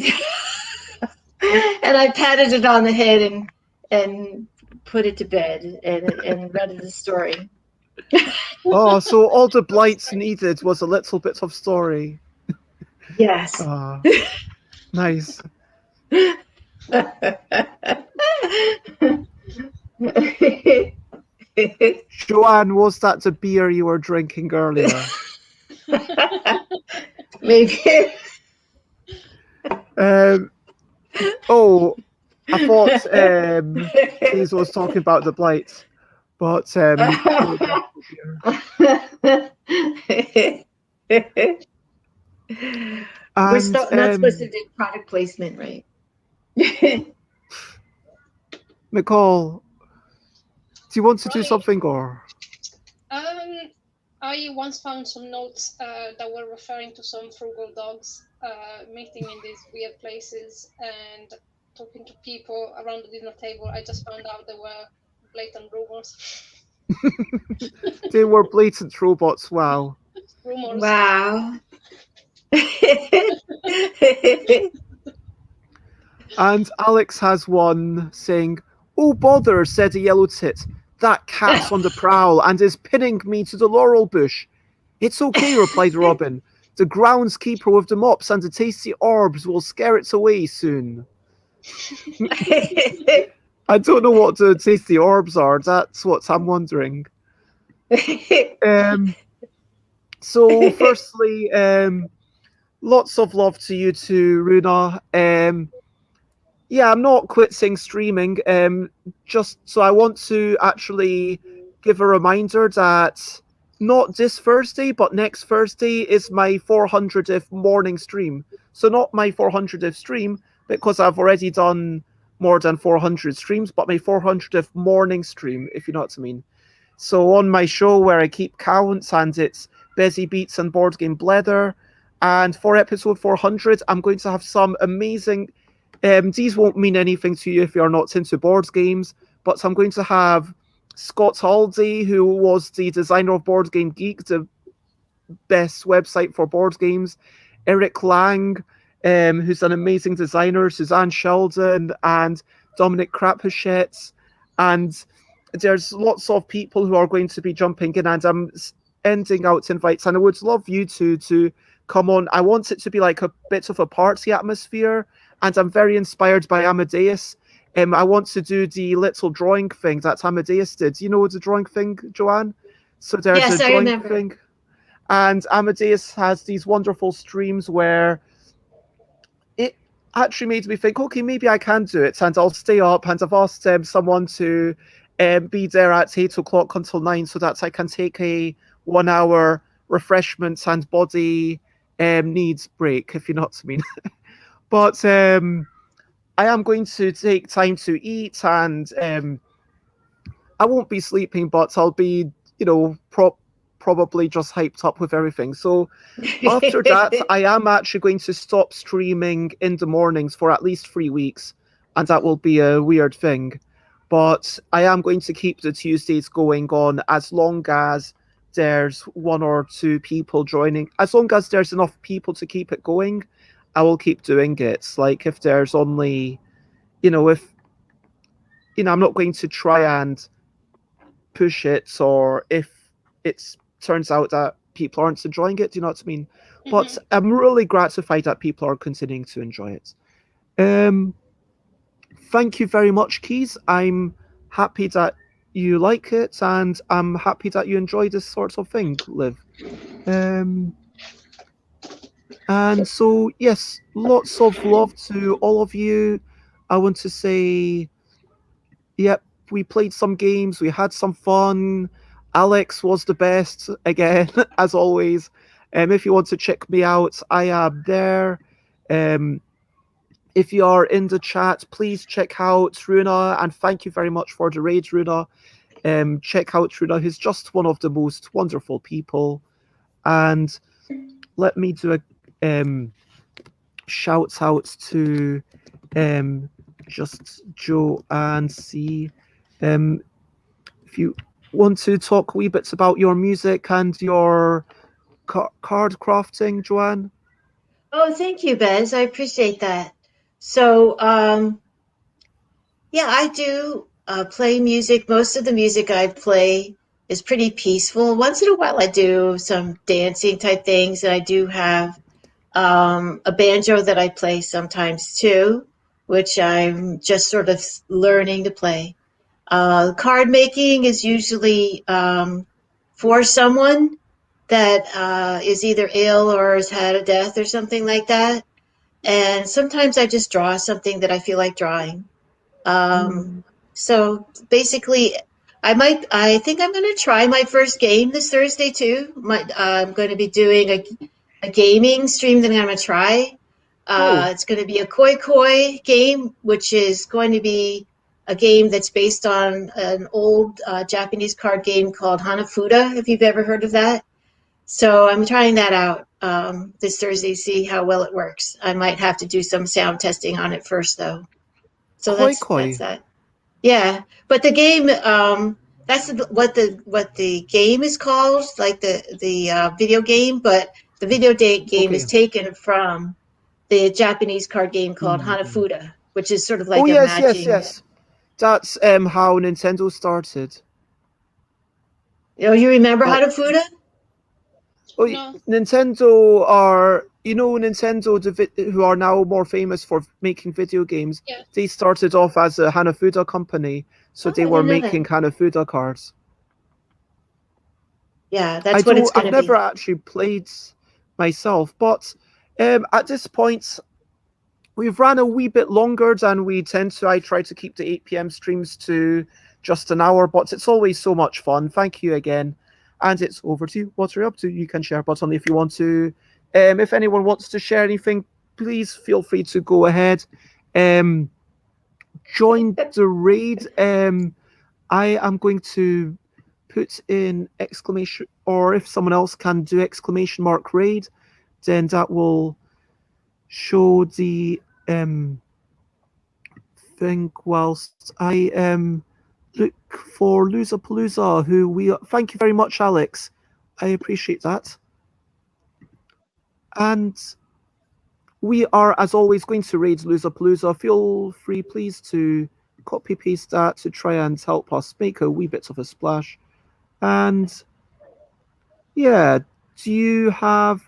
and I patted it on the head and put it to bed and read it a story. Oh, so all the blights needed was a little bit of story. Yes. Nice. Joanne, was that the beer you were drinking earlier? Maybe. Oh, I thought Hazel was talking about the blights, but we're not supposed to do product placement, right? McCall, do you want to do something, or? I once found some notes that were referring to some frugal dogs meeting in these weird places and talking to people around the dinner table. I just found out there were blatant rumors. They were blatant robots, wow. Rumors. Wow. And Alex has one saying, "Oh bother," said a yellow tit. "That cat's on the prowl and is pinning me to the laurel bush." "It's okay," replied Robin. "The groundskeeper with the mops and the tasty orbs will scare it away soon." I don't know what the tasty orbs are. That's what I'm wondering. So, firstly, lots of love to you too, Runa. Yeah, I'm not quitting streaming. Just so I want to actually give a reminder that not this Thursday, but next Thursday is my 400th morning stream. So not my 400th stream, because I've already done more than 400 streams, but my 400th morning stream, if you know what I mean. So on my show where I keep counts, and it's Busy Beats and Board Game Blether, and for episode 400, I'm going to have some amazing... these won't mean anything to you if you're not into board games, but I'm going to have Scott Haldy, who was the designer of Board Game Geek, the best website for board games, Eric Lang, who's an amazing designer, Suzanne Sheldon, and Dominic Krapuschetz, and there's lots of people who are going to be jumping in, and I'm ending out invites, and I would love you two to come on. I want it to be like a bit of a party atmosphere, and I'm very inspired by Amadeus. I want to do the little drawing thing that Amadeus did. You know the drawing thing, Joanne? So there's a Yes, I drawing remember. thing, and Amadeus has these wonderful streams where it actually made me think, okay, maybe I can do it, and I'll stay up. And I've asked someone to be there at 8 o'clock until 9, so that I can take a 1 hour refreshments and body needs break, if you know what I mean. But I am going to take time to eat, and I won't be sleeping, but I'll be, probably just hyped up with everything. So after that, I am actually going to stop streaming in the mornings for at least 3 weeks, and that will be a weird thing. But I am going to keep the Tuesdays going on as long as there's one or two people joining. As long as there's enough people to keep it going, I will keep doing it. Like if there's only, if, I'm not going to try and push it, or if it turns out that people aren't enjoying it, do you know what I mean? But I'm really gratified that people are continuing to enjoy it. Thank you very much, Keys. I'm happy that you like it, and I'm happy that you enjoy this sort of thing, Liv. And so, yes, lots of love to all of you. I want to say, yep, we played some games, we had some fun. Alex was the best again, as always. If you want to check me out, I am there. If you are in the chat, please check out Runa, and thank you very much for the raid, Runa. Check out Runa, who's just one of the most wonderful people. And let me do a shout out to just Joe and C. If you want to talk a wee bits about your music and your card crafting, Joanne. Oh, thank you, Bez. I appreciate that. So, yeah, I do play music. Most of the music I play is pretty peaceful. Once in a while, I do some dancing type things, and I do have a banjo that I play sometimes too, which I'm just sort of learning to play. Card making is usually for someone that is either ill or has had a death or something like that. And sometimes I just draw something that I feel like drawing. So basically, I think I'm going to try my first game this Thursday too. I'm going to be doing a gaming stream that I'm going to try. It's going to be a koi koi game, which is going to be a game that's based on an old Japanese card game called Hanafuda, if you've ever heard of that. So I'm trying that out this Thursday, see how well it works. I might have to do some sound testing on it first, though. So that's that. Yeah, but the game, that's what the game is called, like the video game. But the video game is taken from the Japanese card game called Hanafuda, which is sort of like matching. Yes. That's how Nintendo started. Oh, you remember Hanafuda? Oh, no. Nintendo are, Nintendo, who are now more famous for making video games. Yeah. They started off as a Hanafuda company, so they were making Hanafuda cards. Yeah, that's what it's going to be. I've never actually played myself, but at this point, we've ran a wee bit longer than we tend to. I try to keep the 8 p.m. streams to just an hour, but it's always so much fun. Thank you again. And it's over to you. What are you up to? You can share button if you want to. If anyone wants to share anything, please feel free to go ahead. Join the raid. I am going to put in exclamation, or if someone else can do exclamation mark raid, then that will show the thing whilst I look for Loserpalooza, who we thank you very much, Alex. I appreciate that. And we are, as always, going to raid Loserpalooza. Feel free, please, to copy paste that to try and help us make a wee bit of a splash. And Yeah. Do you have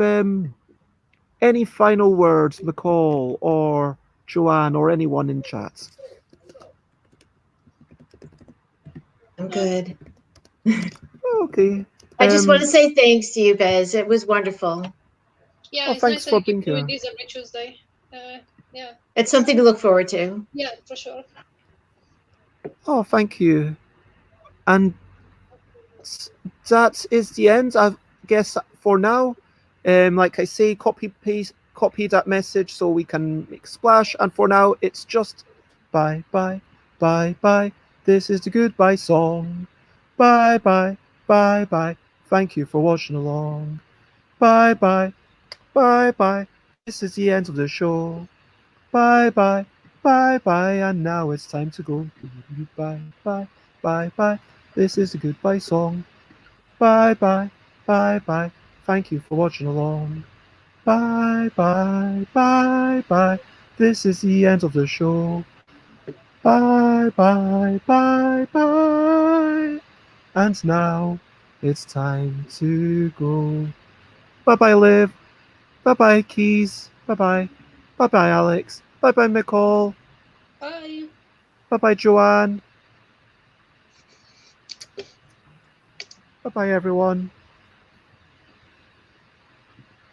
any final words, McCall or Joanne or anyone in chat? I'm good. Okay. I just want to say thanks to you, Bez. It was wonderful. Yeah, Oh, it's nice thanks that for you being keep doing here. this every Tuesday. Yeah, It's something to look forward to. yeah, for sure. Oh, thank you. And that is the end, I guess, for now. Like I say, copy that message so we can make splash. And for now, it's just bye, bye, bye, bye. This is the goodbye song. Bye, bye, bye, bye. Thank you for watching along. Bye, bye, bye, bye. This is the end of the show. Bye, bye, bye, bye. And now it's time to go. Goodbye, bye, bye, bye. This is the goodbye song. Bye bye, bye bye. Thank you for watching along. Bye bye, bye bye. This is the end of the show. Bye bye, bye bye. And now it's time to go. Bye bye, Liv. Bye bye, Keys. Bye bye. Bye bye, Alex. Bye bye, McCall. Bye. Bye bye, Joanne. Bye bye, everyone.